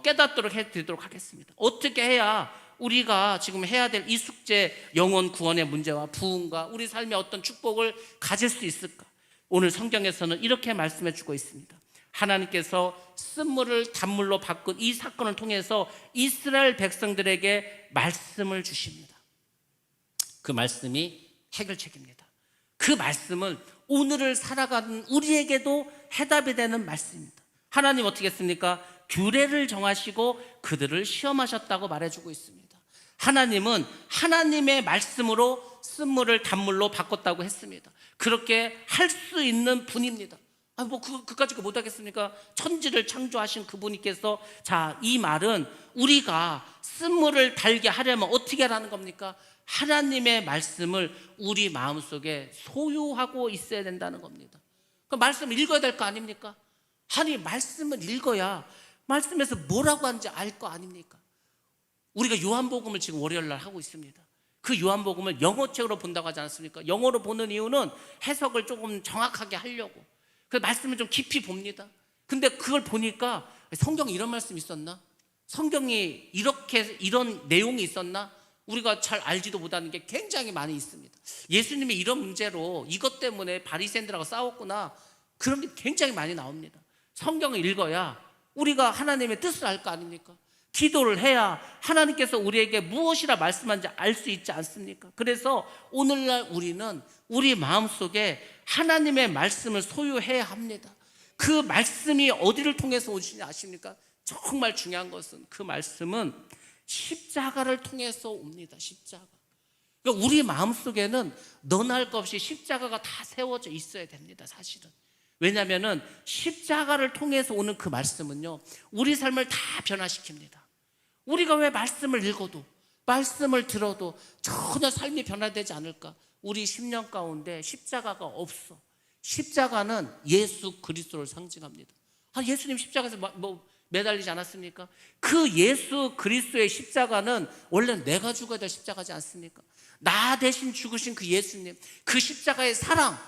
깨닫도록 해드리도록 하겠습니다. 어떻게 해야 우리가 지금 해야 될 이 숙제, 영혼 구원의 문제와 부흥과 우리 삶의 어떤 축복을 가질 수 있을까? 오늘 성경에서는 이렇게 말씀해 주고 있습니다. 하나님께서 쓴물을 단물로 바꾼 이 사건을 통해서 이스라엘 백성들에게 말씀을 주십니다. 그 말씀이 해결책입니다. 그 말씀은 오늘을 살아가는 우리에게도 해답이 되는 말씀입니다. 하나님 어떻게 했습니까? 규례를 정하시고 그들을 시험하셨다고 말해주고 있습니다. 하나님은 하나님의 말씀으로 쓴물을 단물로 바꿨다고 했습니다. 그렇게 할 수 있는 분입니다. 그까짓 거 못하겠습니까? 천지를 창조하신 그분께서 이 말은 우리가 쓴물을 달게 하려면 어떻게 하라는 겁니까? 하나님의 말씀을 우리 마음속에 소유하고 있어야 된다는 겁니다. 그 말씀을 읽어야 될 거 아닙니까? 아니, 말씀을 읽어야 말씀에서 뭐라고 하는지 알 거 아닙니까? 우리가 요한복음을 지금 월요일날 하고 있습니다. 그 요한복음을 영어책으로 본다고 하지 않습니까? 영어로 보는 이유는 해석을 조금 정확하게 하려고, 그 말씀을 좀 깊이 봅니다. 근데 그걸 보니까 성경에 이런 말씀이 있었나? 성경이 이런 내용이 있었나? 우리가 잘 알지도 못하는 게 굉장히 많이 있습니다. 예수님이 이런 문제로 이것 때문에 바리새인들하고 싸웠구나, 그런 게 굉장히 많이 나옵니다. 성경을 읽어야 우리가 하나님의 뜻을 알 거 아닙니까? 기도를 해야 하나님께서 우리에게 무엇이라 말씀하는지 알 수 있지 않습니까? 그래서 오늘날 우리는 우리 마음속에 하나님의 말씀을 소유해야 합니다. 그 말씀이 어디를 통해서 오시는지 아십니까? 정말 중요한 것은 그 말씀은 십자가를 통해서 옵니다. 십자가. 그러니까 우리 마음속에는 너나 할 것 없이 십자가가 다 세워져 있어야 됩니다. 사실은. 왜냐하면 십자가를 통해서 오는 그 말씀은요, 우리 삶을 다 변화시킵니다. 우리가 왜 말씀을 읽어도, 말씀을 들어도 전혀 삶이 변화되지 않을까? 우리 10년 가운데 십자가가 없어. 십자가는 예수 그리스도를 상징합니다. 예수님 십자가에서 매달리지 않았습니까? 그 예수 그리스도의 십자가는 원래 내가 죽어야 될 십자가지 않습니까? 나 대신 죽으신 그 예수님, 그 십자가의 사랑,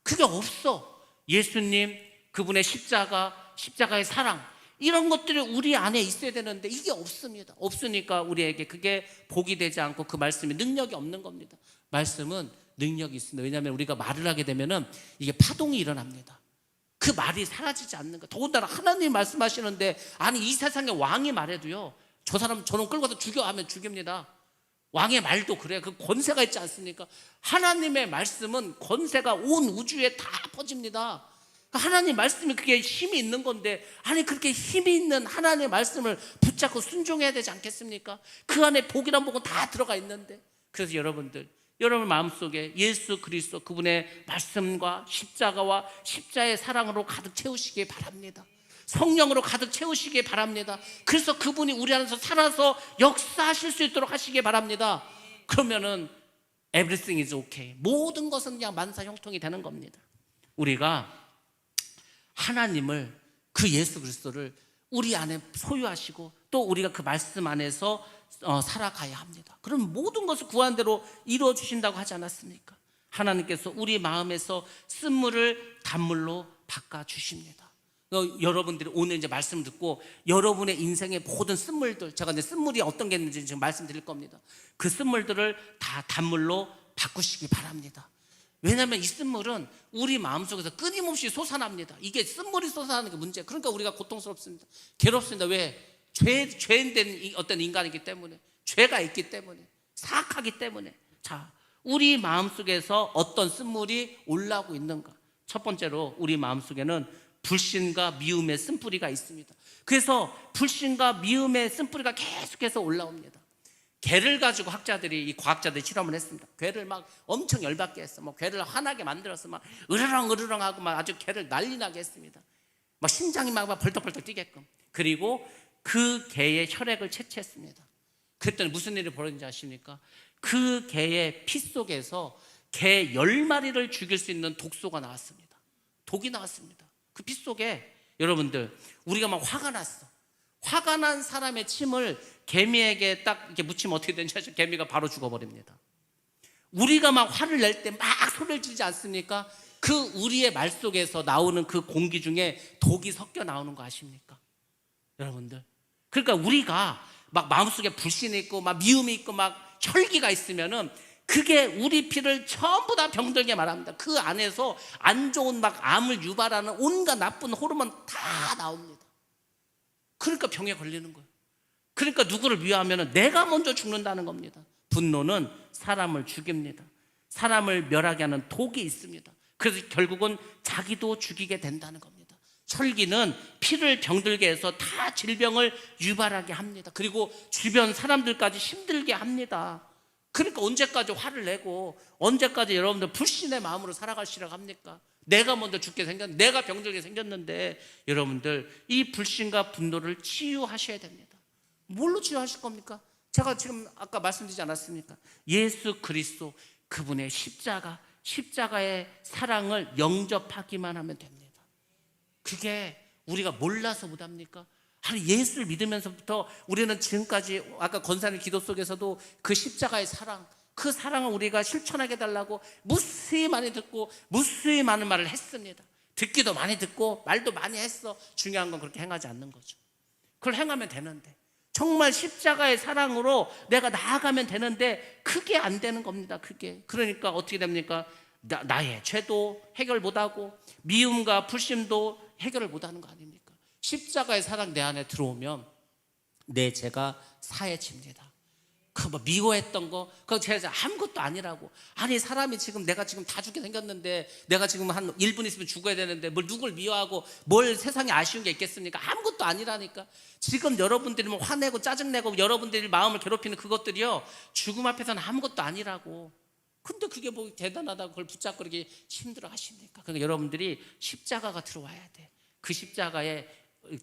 그게 없어. 예수님, 그분의 십자가의 사랑, 이런 것들이 우리 안에 있어야 되는데 이게 없습니다. 없으니까 우리에게 그게 복이 되지 않고 그 말씀이 능력이 없는 겁니다. 말씀은 능력이 있습니다. 왜냐하면 우리가 말을 하게 되면은 이게 파동이 일어납니다. 그 말이 사라지지 않는 거. 더군다나 하나님이 말씀하시는데, 아니 이 세상의 왕이 말해도요, 저 사람 저놈 끌고 가서 죽여 하면 죽입니다. 왕의 말도 그래. 그 권세가 있지 않습니까? 하나님의 말씀은 권세가 온 우주에 다 퍼집니다. 하나님 말씀이 그게 힘이 있는 건데, 아니 그렇게 힘이 있는 하나님의 말씀을 붙잡고 순종해야 되지 않겠습니까? 그 안에 복이란 복은 다 들어가 있는데. 그래서 여러분 마음속에 예수 그리스도 그분의 말씀과 십자가와 십자의 사랑으로 가득 채우시기 바랍니다. 성령으로 가득 채우시기 바랍니다. 그래서 그분이 우리 안에서 살아서 역사하실 수 있도록 하시기 바랍니다. 그러면은 everything is okay. 모든 것은 그냥 만사형통이 되는 겁니다. 우리가 하나님을, 그 예수 그리스도를 우리 안에 소유하시고 또 우리가 그 말씀 안에서 살아가야 합니다. 그럼 모든 것을 구한 대로 이루어 주신다고 하지 않았습니까? 하나님께서 우리 마음에서 쓴물을 단물로 바꿔 주십니다. 여러분들이 오늘 이제 말씀 듣고 여러분의 인생의 모든 쓴물들, 제가 이제 쓴물이 어떤 게 있는지 지금 말씀드릴 겁니다. 그 쓴물들을 다 단물로 바꾸시기 바랍니다. 왜냐하면 이 쓴물은 우리 마음속에서 끊임없이 솟아납니다. 이게 쓴물이 솟아나는 게 문제예요. 그러니까 우리가 고통스럽습니다. 괴롭습니다. 왜? 죄인된 어떤 인간이기 때문에, 죄가 있기 때문에, 사악하기 때문에. 자, 우리 마음속에서 어떤 쓴물이 올라오고 있는가? 첫 번째로 우리 마음속에는 불신과 미움의 쓴뿌리가 있습니다. 그래서 불신과 미움의 쓴뿌리가 계속해서 올라옵니다. 개를 가지고 학자들이, 이 과학자들이 실험을 했습니다. 개를 막 엄청 열받게 했어. 뭐 개를 화나게 만들어서 막 으르렁 하고 막 아주 개를 난리나게 했습니다. 막 심장이 막 벌떡벌떡 뛰게끔. 그리고 그 개의 혈액을 채취했습니다. 그랬더니 무슨 일이 벌어진지 아십니까? 그 개의 피 속에서 개 10마리를 죽일 수 있는 독소가 나왔습니다. 독이 나왔습니다. 그 피 속에. 여러분들, 우리가 막 화가 났어. 화가 난 사람의 침을 개미에게 딱 이렇게 묻히면 어떻게 되는지 아시죠? 개미가 바로 죽어버립니다. 우리가 막 화를 낼 때 막 소리를 지르지 않습니까? 그 우리의 말 속에서 나오는 그 공기 중에 독이 섞여 나오는 거 아십니까? 여러분들, 그러니까 우리가 막 마음속에 불신이 있고 막 미움이 있고 막 혈기가 있으면은 그게 우리 피를 전부 다 병들게 말합니다. 그 안에서 안 좋은 막 암을 유발하는 온갖 나쁜 호르몬 다 나옵니다. 그러니까 병에 걸리는 거예요. 그러니까 누구를 위하면 내가 먼저 죽는다는 겁니다. 분노는 사람을 죽입니다. 사람을 멸하게 하는 독이 있습니다. 그래서 결국은 자기도 죽이게 된다는 겁니다. 혈기는 피를 병들게 해서 다 질병을 유발하게 합니다. 그리고 주변 사람들까지 힘들게 합니다. 그러니까 언제까지 화를 내고 언제까지 여러분들 불신의 마음으로 살아가시라고 합니까? 내가 먼저 죽게 생겼는데, 내가 병들게 생겼는데, 여러분들 이 불신과 분노를 치유하셔야 됩니다. 뭘로 치유하실 겁니까? 제가 지금 아까 말씀드리지 않았습니까? 예수 그리스도, 그분의 십자가의 사랑을 영접하기만 하면 됩니다. 그게 우리가 몰라서 못합니까? 아니, 예수를 믿으면서부터 우리는 지금까지 아까 권사님 기도 속에서도 그 십자가의 사랑, 그 사랑을 우리가 실천하게 해달라고 무수히 많이 듣고 무수히 많은 말을 했습니다. 듣기도 많이 듣고 말도 많이 했어. 중요한 건 그렇게 행하지 않는 거죠. 그걸 행하면 되는데, 정말 십자가의 사랑으로 내가 나아가면 되는데 그게 안 되는 겁니다. 그게. 그러니까 어떻게 됩니까? 나의 죄도 해결 못하고 미움과 불신도 해결을 못하는 거 아닙니까? 십자가의 사랑 내 안에 들어오면 내 죄가 사해집니다. 그 뭐 미워했던 거, 그거 제가 아무것도 아니라고. 아니, 사람이 지금 내가 지금 다 죽게 생겼는데, 내가 지금 한 1분 있으면 죽어야 되는데 뭘 누굴 미워하고 뭘 세상에 아쉬운 게 있겠습니까? 아무것도 아니라니까. 지금 여러분들이 뭐 화내고 짜증내고 여러분들이 마음을 괴롭히는 그것들이요, 죽음 앞에서는 아무것도 아니라고. 근데 그게 뭐 대단하다고 그걸 붙잡고 그렇게 힘들어 하십니까? 그러니까 여러분들이 십자가가 들어와야 돼. 그 십자가에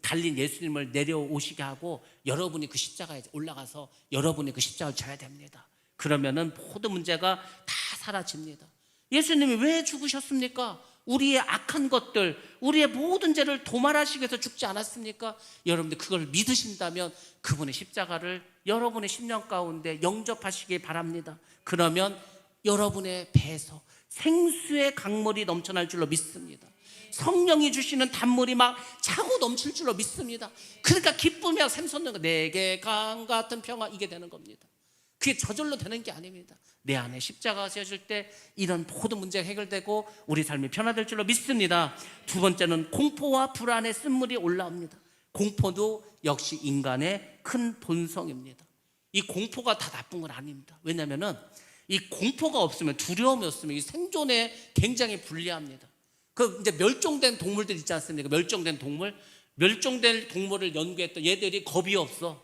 달린 예수님을 내려오시게 하고 여러분이 그 십자가에 올라가서 여러분이 그 십자가를 져야 됩니다. 그러면은 모든 문제가 다 사라집니다. 예수님이 왜 죽으셨습니까? 우리의 악한 것들, 우리의 모든 죄를 도말하시기 위해서 죽지 않았습니까? 여러분들 그걸 믿으신다면 그분의 십자가를 여러분의 심령 가운데 영접하시기 바랍니다. 그러면 여러분의 배에서 생수의 강물이 넘쳐날 줄로 믿습니다. 성령이 주시는 단물이 막 차고 넘칠 줄로 믿습니다. 그러니까 기쁨이야 샘솟는 거, 내게 강 같은 평화, 이게 되는 겁니다. 그게 저절로 되는 게 아닙니다. 내 안에 십자가가 세워질 때 이런 모든 문제가 해결되고 우리 삶이 변화될 줄로 믿습니다. 두 번째는 공포와 불안의 쓴물이 올라옵니다. 공포도 역시 인간의 큰 본성입니다. 이 공포가 다 나쁜 건 아닙니다. 왜냐하면 이 공포가 없으면, 두려움이 없으면 이 생존에 굉장히 불리합니다. 그 이제 멸종된 동물들 있지 않습니까? 멸종된 동물을 연구했던 얘들이 겁이 없어.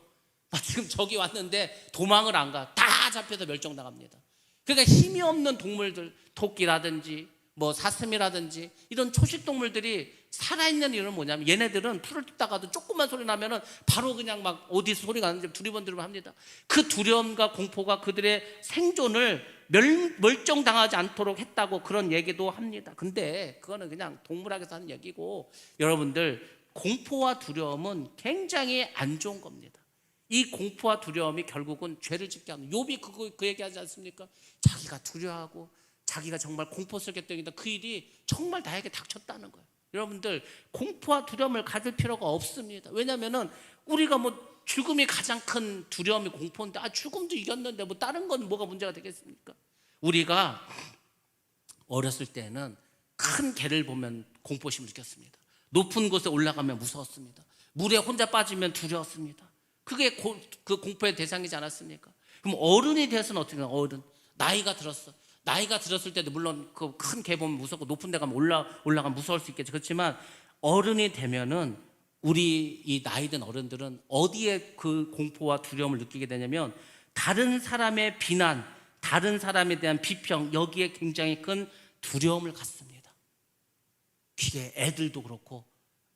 지금 저기 왔는데 도망을 안 가. 다 잡혀서 멸종당합니다. 그러니까 힘이 없는 동물들, 토끼라든지 뭐 사슴이라든지 이런 초식 동물들이 살아있는 이유는 뭐냐면, 얘네들은 풀을 뜯다가도 조금만 소리 나면은 바로 그냥 막 어디서 소리가 나는지 두리번두리번 합니다. 그 두려움과 공포가 그들의 생존을 멸종당하지 않도록 했다고 그런 얘기도 합니다. 근데 그거는 그냥 동물학에서 하는 얘기고, 여러분들 공포와 두려움은 굉장히 안 좋은 겁니다. 이 공포와 두려움이 결국은 죄를 짓게 합니다. 욥이 그 얘기하지 않습니까? 자기가 두려워하고 자기가 정말 공포스럽게 떠있다, 그 일이 정말 나에게 닥쳤다는 거예요. 여러분들 공포와 두려움을 가질 필요가 없습니다. 왜냐하면 우리가 뭐 죽음이 가장 큰 두려움이 공포인데, 죽음도 이겼는데 뭐 다른 건 뭐가 문제가 되겠습니까? 우리가 어렸을 때는 큰 개를 보면 공포심을 느꼈습니다. 높은 곳에 올라가면 무서웠습니다. 물에 혼자 빠지면 두려웠습니다. 그게 그 공포의 대상이지 않았습니까? 그럼 어른이 되어서는 어떻게 해요? 어른, 나이가 들었어. 나이가 들었을 때도 물론 그 큰 개 보면 무섭고 높은 데 가면 올라가면 무서울 수 있겠죠. 그렇지만 어른이 되면은 우리 이 나이 든 어른들은 어디에 그 공포와 두려움을 느끼게 되냐면 다른 사람의 비난, 다른 사람에 대한 비평, 여기에 굉장히 큰 두려움을 갖습니다. 그게 애들도 그렇고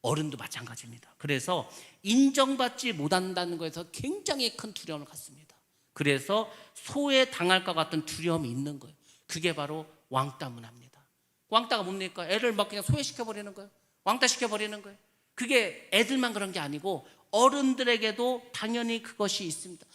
어른도 마찬가지입니다. 그래서 인정받지 못한다는 것에서 굉장히 큰 두려움을 갖습니다. 그래서 소외당할 것 같은 두려움이 있는 거예요. 그게 바로 왕따 문화입니다. 왕따가 뭡니까? 애를 막 그냥 소외시켜버리는 거예요. 왕따시켜버리는 거예요. 그게 애들만 그런 게 아니고 어른들에게도 당연히 그것이 있습니다.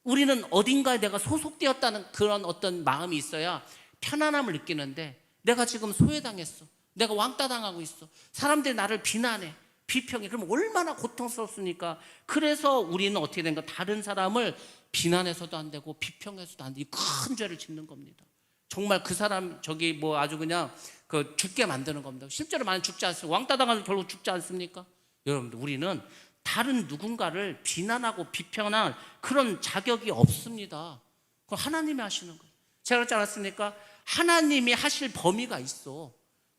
우리는 어딘가에 내가 소속되었다는 그런 어떤 마음이 있어야 편안함을 느끼는데, 내가 지금 소외당했어, 내가 왕따당하고 있어, 사람들이 나를 비난해, 비평해, 그럼 얼마나 고통스럽습니까? 그래서 우리는 어떻게 된가? 다른 사람을 비난해서도 안 되고 비평해서도 안 되고 큰 죄를 짓는 겁니다. 정말 그 사람 저기 뭐 아주 그냥 그 죽게 만드는 겁니다. 실제로 많이 죽지 않습니까? 왕따당하면 결국 죽지 않습니까? 여러분들, 우리는 다른 누군가를 비난하고 비평할 그런 자격이 없습니다. 그건 하나님이 하시는 거예요. 제가 그렇지 않았습니까? 하나님이 하실 범위가 있어.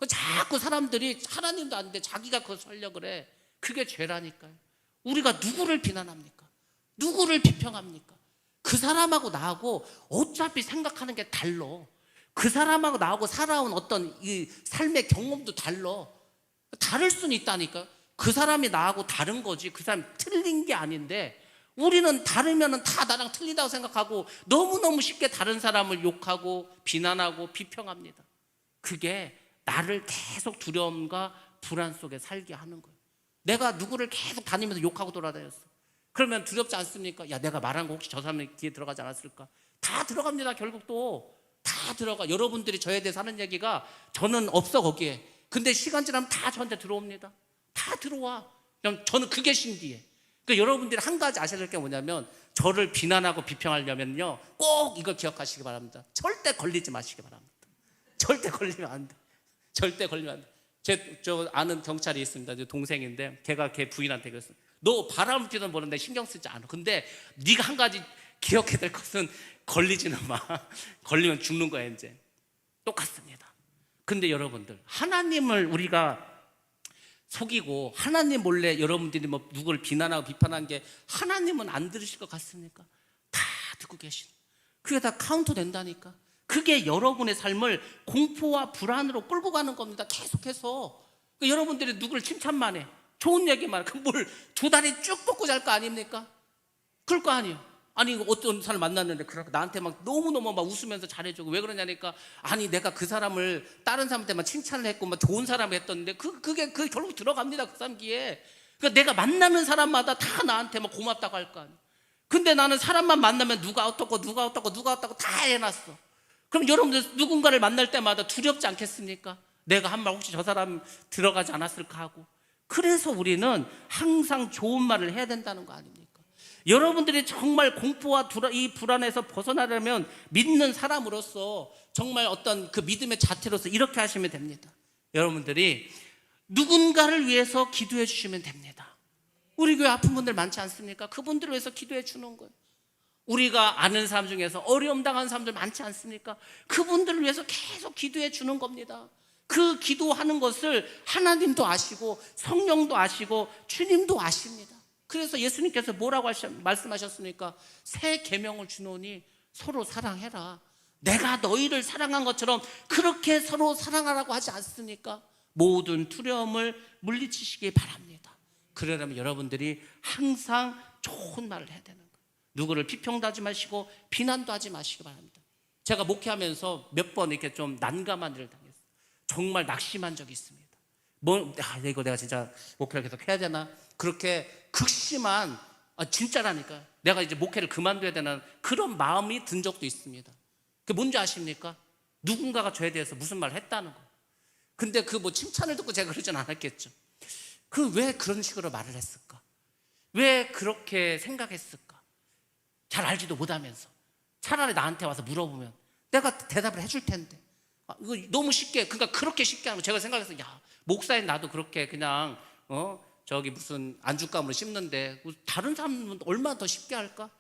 자꾸 사람들이 하나님도 안 돼, 자기가 그것을 하려고 그래. 그게 죄라니까요. 우리가 누구를 비난합니까? 누구를 비평합니까? 그 사람하고 나하고 어차피 생각하는 게 달라. 그 사람하고 나하고 살아온 어떤 이 삶의 경험도 달라. 다를 수는 있다니까요. 그 사람이 나하고 다른 거지, 그 사람이 틀린 게 아닌데, 우리는 다르면 다 나랑 틀리다고 생각하고 너무너무 쉽게 다른 사람을 욕하고 비난하고 비평합니다. 그게 나를 계속 두려움과 불안 속에 살게 하는 거예요. 내가 누구를 계속 다니면서 욕하고 돌아다녔어. 그러면 두렵지 않습니까? 야, 내가 말한 거 혹시 저 사람의 귀에 들어가지 않았을까? 다 들어갑니다. 결국 또 다 들어가. 여러분들이 저에 대해서 하는 얘기가 저는 없어 거기에. 근데 시간 지나면 다 저한테 들어옵니다. 다 들어와. 그냥 저는 그게 신기해. 그러니까 여러분들이 한 가지 아셔야 될 게 뭐냐면, 저를 비난하고 비평하려면요, 꼭 이걸 기억하시기 바랍니다. 절대 걸리지 마시기 바랍니다. 절대 걸리면 안 돼. 절대 걸리면 안 돼. 저 아는 경찰이 있습니다. 동생인데 걔가 걔 부인한테 그랬어요. 너 바람 피든 모르는데 신경 쓰지 않아. 근데 네가 한 가지 기억해야 될 것은 걸리지는 마. 걸리면 죽는 거야 이제. 똑같습니다. 근데 여러분들, 하나님을 우리가 속이고 하나님 몰래 여러분들이 뭐 누구를 비난하고 비판한 게 하나님은 안 들으실 것 같습니까? 다 듣고 계신. 그게 다 카운트 된다니까. 그게 여러분의 삶을 공포와 불안으로 끌고 가는 겁니다. 계속해서. 그러니까 여러분들이 누구를 칭찬만 해, 좋은 얘기만 해, 그 뭘 두 다리 쭉 뻗고 잘 거 아닙니까? 그럴 거 아니에요. 아니 어떤 사람 만났는데 나한테 막 너무너무 막 웃으면서 잘해주고, 왜 그러냐니까, 아니 내가 그 사람을 다른 사람한테만 칭찬을 했고 막 좋은 사람을 했던데 그게 결국 들어갑니다. 그 사람 귀에. 그러니까 내가 만나는 사람마다 다 나한테 막 고맙다고 할 거 아니에요. 근데 나는 사람만 만나면 누가 어떻고 다 해놨어. 그럼 여러분들 누군가를 만날 때마다 두렵지 않겠습니까? 내가 한 말 혹시 저 사람 들어가지 않았을까 하고. 그래서 우리는 항상 좋은 말을 해야 된다는 거 아닙니까? 여러분들이 정말 공포와 이 불안에서 벗어나려면 믿는 사람으로서 정말 어떤 그 믿음의 자태로서 이렇게 하시면 됩니다. 여러분들이 누군가를 위해서 기도해 주시면 됩니다. 우리 교회 아픈 분들 많지 않습니까? 그분들을 위해서 기도해 주는 거예요. 우리가 아는 사람 중에서 어려움 당한 사람들 많지 않습니까? 그분들을 위해서 계속 기도해 주는 겁니다. 그 기도하는 것을 하나님도 아시고 성령도 아시고 주님도 아십니다. 그래서 예수님께서 뭐라고 말씀하셨습니까? 새 계명을 주노니 서로 사랑해라. 내가 너희를 사랑한 것처럼 그렇게 서로 사랑하라고 하지 않습니까? 모든 두려움을 물리치시기 바랍니다. 그러려면 여러분들이 항상 좋은 말을 해야 되는 거예요. 누구를 비평도 하지 마시고 비난도 하지 마시기 바랍니다. 제가 목회하면서 몇 번 이렇게 좀 난감한 일을 당했어요. 정말 낙심한 적이 있습니다. 이거 내가 진짜 목회를 계속 해야 되나? 그렇게 극심한, 진짜라니까, 내가 이제 목회를 그만둬야 되는 그런 마음이 든 적도 있습니다. 그게 뭔지 아십니까? 누군가가 저에 대해서 무슨 말을 했다는 거. 근데 그 뭐 칭찬을 듣고 제가 그러진 않았겠죠. 왜 그런 식으로 말을 했을까? 왜 그렇게 생각했을까? 잘 알지도 못하면서. 차라리 나한테 와서 물어보면 내가 대답을 해줄 텐데. 이거 너무 쉽게, 그러니까 그렇게 쉽게 하는 거. 제가 생각했어요. 야, 목사인 나도 그렇게 그냥 저기 무슨 안주감으로 씹는데 다른 사람은 얼마나 더 쉽게 할까?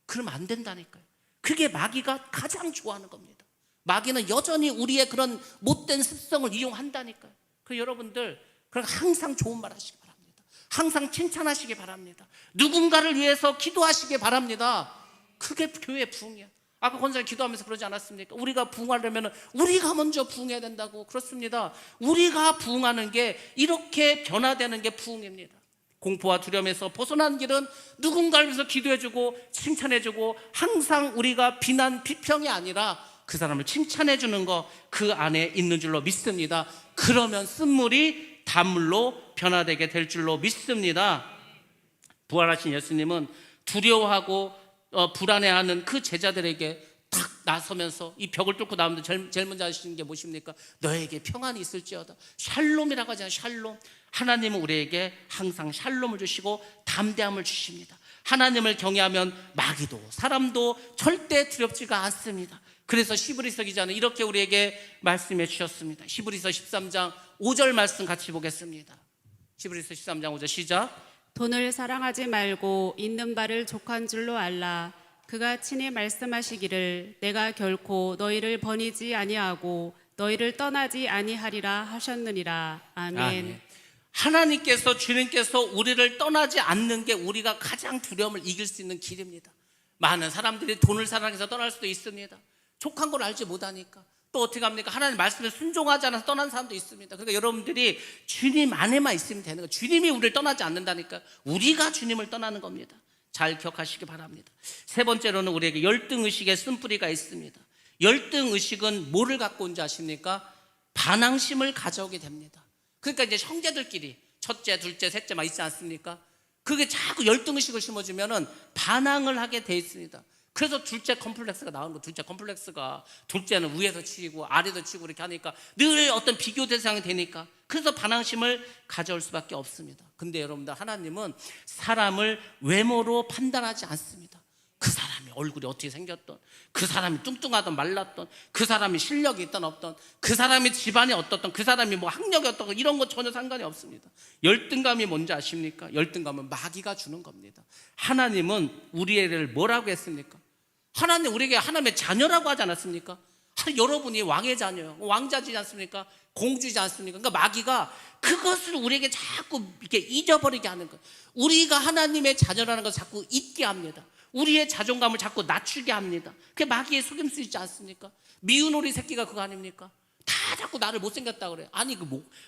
그러면 안 된다니까요. 그게 마귀가 가장 좋아하는 겁니다. 마귀는 여전히 우리의 그런 못된 습성을 이용한다니까요. 그래서 여러분들 항상 좋은 말 하시기 바랍니다. 항상 칭찬하시기 바랍니다. 누군가를 위해서 기도하시기 바랍니다. 그게 교회의 부흥이야. 아까 권사님 기도하면서 그러지 않았습니까? 우리가 부흥하려면 우리가 먼저 부흥해야 된다고. 그렇습니다. 우리가 부흥하는 게, 이렇게 변화되는 게 부흥입니다. 공포와 두려움에서 벗어난 길은 누군가를 위해서 기도해주고 칭찬해주고, 항상 우리가 비난 비평이 아니라 그 사람을 칭찬해주는 거, 그 안에 있는 줄로 믿습니다. 그러면 쓴물이 단물로 변화되게 될 줄로 믿습니다. 부활하신 예수님은 두려워하고 불안해하는 그 제자들에게 탁 나서면서 이 벽을 뚫고 나오는데 제일 먼저 하시는 게 무엇입니까? 너에게 평안이 있을지어다. 샬롬이라고 하잖아요. 샬롬. 하나님은 우리에게 항상 샬롬을 주시고 담대함을 주십니다. 하나님을 경외하면 마귀도 사람도 절대 두렵지가 않습니다. 그래서 히브리서 기자는 이렇게 우리에게 말씀해 주셨습니다. 히브리서 13장 5절 말씀 같이 보겠습니다. 히브리서 13장 5절 시작. 돈을 사랑하지 말고 있는 바를 족한 줄로 알라. 그가 친히 말씀하시기를 내가 결코 너희를 버리지 아니하고 너희를 떠나지 아니하리라 하셨느니라. 아멘. 아멘. 하나님께서, 주님께서 우리를 떠나지 않는 게 우리가 가장 두려움을 이길 수 있는 길입니다. 많은 사람들이 돈을 사랑해서 떠날 수도 있습니다. 족한 걸 알지 못하니까. 또 어떻게 합니까? 하나님 말씀에 순종하지 않아서 떠난 사람도 있습니다. 그러니까 여러분들이 주님 안에만 있으면 되는 거예요. 주님이 우리를 떠나지 않는다니까. 우리가 주님을 떠나는 겁니다. 잘 기억하시기 바랍니다. 세 번째로는 우리에게 열등의식의 쓴뿌리가 있습니다. 열등의식은 뭐를 갖고 온지 아십니까? 반항심을 가져오게 됩니다. 그러니까 이제 형제들끼리 첫째, 둘째, 셋째 막 있지 않습니까? 그게 자꾸 열등의식을 심어주면은 반항을 하게 돼 있습니다. 그래서 둘째 컴플렉스가 나오는 거예요. 둘째 컴플렉스가, 둘째는 위에서 치고 아래도 치고 이렇게 하니까 늘 어떤 비교 대상이 되니까, 그래서 반항심을 가져올 수밖에 없습니다. 근데 여러분들, 하나님은 사람을 외모로 판단하지 않습니다. 그 사람이 얼굴이 어떻게 생겼던, 그 사람이 뚱뚱하던 말랐던, 그 사람이 실력이 있던 없던, 그 사람이 집안이 어떻던, 그 사람이 뭐 학력이 어떤, 이런 거 전혀 상관이 없습니다. 열등감이 뭔지 아십니까? 열등감은 마귀가 주는 겁니다. 하나님은 우리를 뭐라고 했습니까? 하나님 우리에게 하나님의 자녀라고 하지 않았습니까? 여러분이 왕의 자녀예요. 왕자지 않습니까? 공주지 않습니까? 그러니까 마귀가 그것을 우리에게 자꾸 이렇게 잊어버리게 하는 거예요. 우리가 하나님의 자녀라는 것을 자꾸 잊게 합니다. 우리의 자존감을 자꾸 낮추게 합니다. 그게 마귀의 속임수 있지 않습니까? 미운 오리 새끼가 그거 아닙니까? 다 자꾸 나를 못생겼다고 그래요. 아니,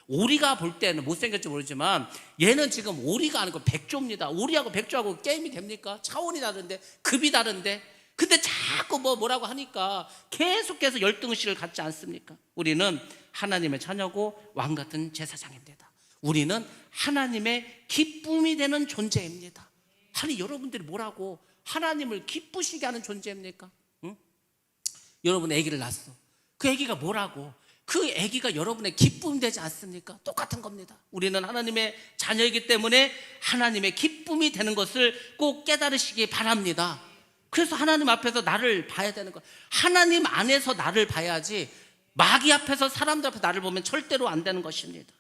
오리가 볼 때는 못생겼지 모르지만 얘는 지금 오리가 아니고 백조입니다. 오리하고 백조하고 게임이 됩니까? 차원이 다른데, 급이 다른데. 근데 자꾸 뭐라고 하니까 계속해서 열등의식을 갖지 않습니까? 우리는 하나님의 자녀고 왕 같은 제사장입니다. 우리는 하나님의 기쁨이 되는 존재입니다. 아니, 여러분들이 뭐라고 하나님을 기쁘시게 하는 존재입니까? 응? 여러분 아기를 낳았어. 그 아기가 뭐라고? 그 아기가 여러분의 기쁨이 되지 않습니까? 똑같은 겁니다. 우리는 하나님의 자녀이기 때문에 하나님의 기쁨이 되는 것을 꼭 깨달으시기 바랍니다. 그래서 하나님 앞에서 나를 봐야 되는 거예요. 하나님 안에서 나를 봐야지 마귀 앞에서, 사람들 앞에서 나를 보면 절대로 안 되는 것입니다.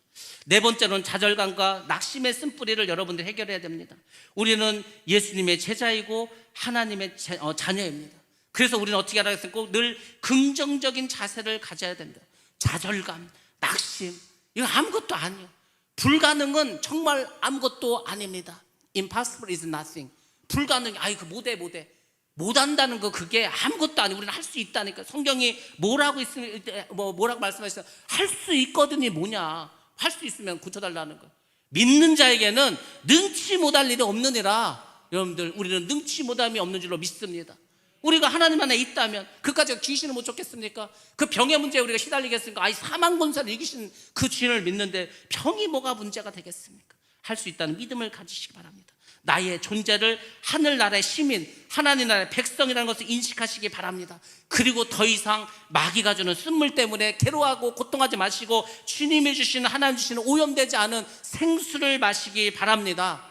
네 번째로는 좌절감과 낙심의 쓴뿌리를 여러분들이 해결해야 됩니다. 우리는 예수님의 제자이고 하나님의 자녀입니다. 그래서 우리는 어떻게 하라 했습니까? 꼭 늘 긍정적인 자세를 가져야 된다. 좌절감, 낙심, 이거 아무것도 아니에요. 불가능은 정말 아무것도 아닙니다. Impossible is nothing. 불가능, 그 못한다는 거, 그게 아무것도 아니고 우리는 할 수 있다니까. 성경이 뭐라고 말씀하시죠? 할 수 있거든이 뭐냐? 할 수 있으면 고쳐달라는 거. 믿는 자에게는 능치 못할 일이 없느니라. 여러분들, 우리는 능치 못함이 없는 줄로 믿습니다. 우리가 하나님 안에 있다면 그까지 귀신을 못 쫓겠습니까? 그 병의 문제에 우리가 시달리겠습니까? 사망 권세를 이기신 그 주인을 믿는데 병이 뭐가 문제가 되겠습니까? 할 수 있다는 믿음을 가지시기 바랍니다. 나의 존재를 하늘나라의 시민, 하나님 나라의 백성이라는 것을 인식하시기 바랍니다. 그리고 더 이상 마귀가 주는 쓴물 때문에 괴로워하고 고통하지 마시고 주님이 주시는, 하나님 주시는 오염되지 않은 생수를 마시기 바랍니다.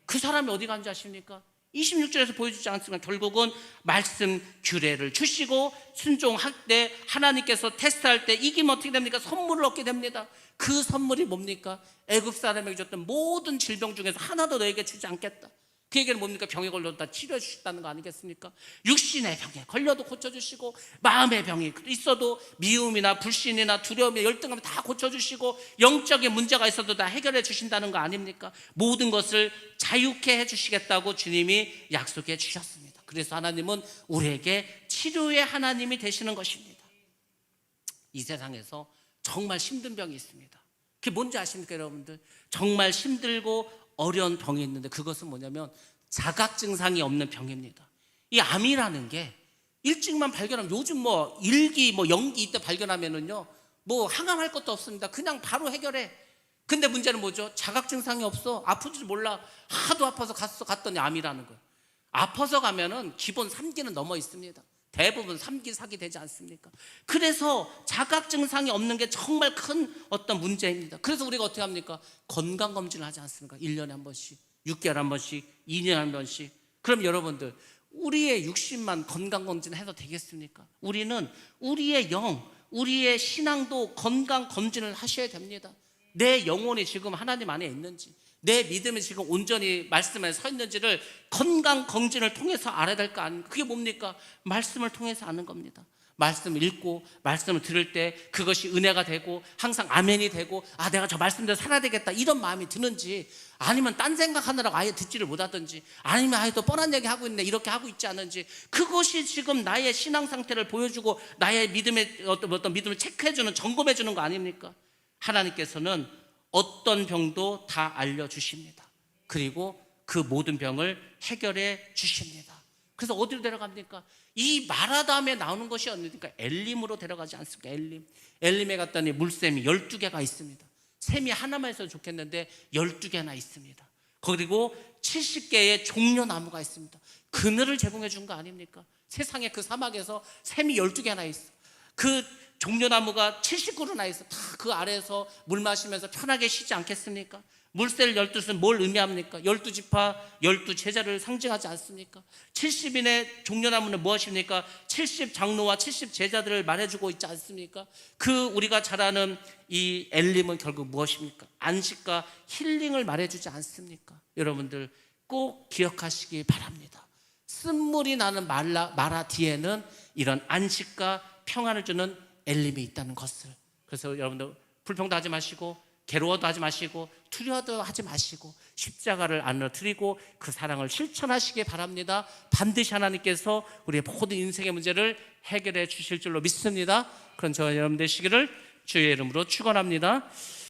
그 사람이 어디 간지 아십니까? 26절에서 보여주지 않지만 결국은 말씀 규례를 주시고 순종할 때, 하나님께서 테스트할 때 이기면 어떻게 됩니까? 선물을 얻게 됩니다. 그 선물이 뭡니까? 애굽 사람에게 줬던 모든 질병 중에서 하나도 너에게 주지 않겠다. 그 얘기는 뭡니까? 병에 걸려도 다 치료해 주신다는 거 아니겠습니까? 육신의 병에 걸려도 고쳐주시고, 마음의 병이 있어도 미움이나 불신이나 두려움이나 열등감 다 고쳐주시고, 영적인 문제가 있어도 다 해결해 주신다는 거 아닙니까? 모든 것을 자유케 해주시겠다고 주님이 약속해 주셨습니다. 그래서 하나님은 우리에게 치료의 하나님이 되시는 것입니다. 이 세상에서 정말 힘든 병이 있습니다. 그게 뭔지 아십니까, 여러분들? 정말 힘들고 어려운 병이 있는데, 그것은 뭐냐면 자각 증상이 없는 병입니다. 이 암이라는 게 일찍만 발견하면, 요즘 뭐 1기 뭐 0기 이때 발견하면은요, 뭐 항암할 것도 없습니다. 그냥 바로 해결해. 근데 문제는 뭐죠? 자각 증상이 없어. 아프지도 몰라. 하도 아파서 갔더니 암이라는 거예요. 아파서 가면은 기본 3기는 넘어 있습니다. 대부분 3기, 4기 되지 않습니까? 그래서 자각 증상이 없는 게 정말 큰 어떤 문제입니다. 그래서 우리가 어떻게 합니까? 건강검진을 하지 않습니까? 1년에 한 번씩, 6개월에 한 번씩, 2년에 한 번씩. 그럼 여러분들, 우리의 육신만 건강검진 해도 되겠습니까? 우리는 우리의 영, 우리의 신앙도 건강검진을 하셔야 됩니다. 내 영혼이 지금 하나님 안에 있는지, 내 믿음이 지금 온전히 말씀 안에 서 있는지를 건강검진을 통해서 알아야 될 거 아닙니까? 그게 뭡니까? 말씀을 통해서 아는 겁니다. 말씀을 읽고 말씀을 들을 때 그것이 은혜가 되고 항상 아멘이 되고, 아, 내가 저 말씀대로 살아야 되겠다, 이런 마음이 드는지, 아니면 딴 생각하느라고 아예 듣지를 못하든지, 아니면 아예 또 뻔한 얘기 하고 있네, 이렇게 하고 있지 않은지, 그것이 지금 나의 신앙 상태를 보여주고 나의 믿음의 어떤 믿음을 체크해주는, 점검해주는 거 아닙니까? 하나님께서는 어떤 병도 다 알려주십니다. 그리고 그 모든 병을 해결해 주십니다. 그래서 어디로 데려갑니까? 이 마라담에 나오는 것이 어디입니까? 엘림으로 데려가지 않습니까? 엘림에 갔더니 물샘이 12개가 있습니다. 샘이 하나만 있어도 좋겠는데 12개나 있습니다. 그리고 70개의 종려나무가 있습니다. 그늘을 제공해 준 거 아닙니까? 세상에 그 사막에서 샘이 12개나 있어. 그 종려나무가 70그루나 있어. 다 그 아래에서 물 마시면서 편하게 쉬지 않겠습니까? 물새를 12은 뭘 의미합니까? 12지파 12제자를 상징하지 않습니까? 70인의 종려나무는 무엇입니까? 70장로와 70제자들을 말해주고 있지 않습니까? 그 우리가 잘 아는 이 엘림은 결국 무엇입니까? 안식과 힐링을 말해주지 않습니까? 여러분들 꼭 기억하시기 바랍니다. 쓴물이 나는 마라 뒤에는 이런 안식과 평안을 주는 엘림이 있다는 것을. 그래서 여러분들 불평도 하지 마시고, 괴로워도 하지 마시고, 두려워도 하지 마시고, 십자가를 안으로 드리고 그 사랑을 실천하시기 바랍니다. 반드시 하나님께서 우리의 모든 인생의 문제를 해결해 주실 줄로 믿습니다. 그런 저와 여러분 되시기를 주의 이름으로 축원합니다.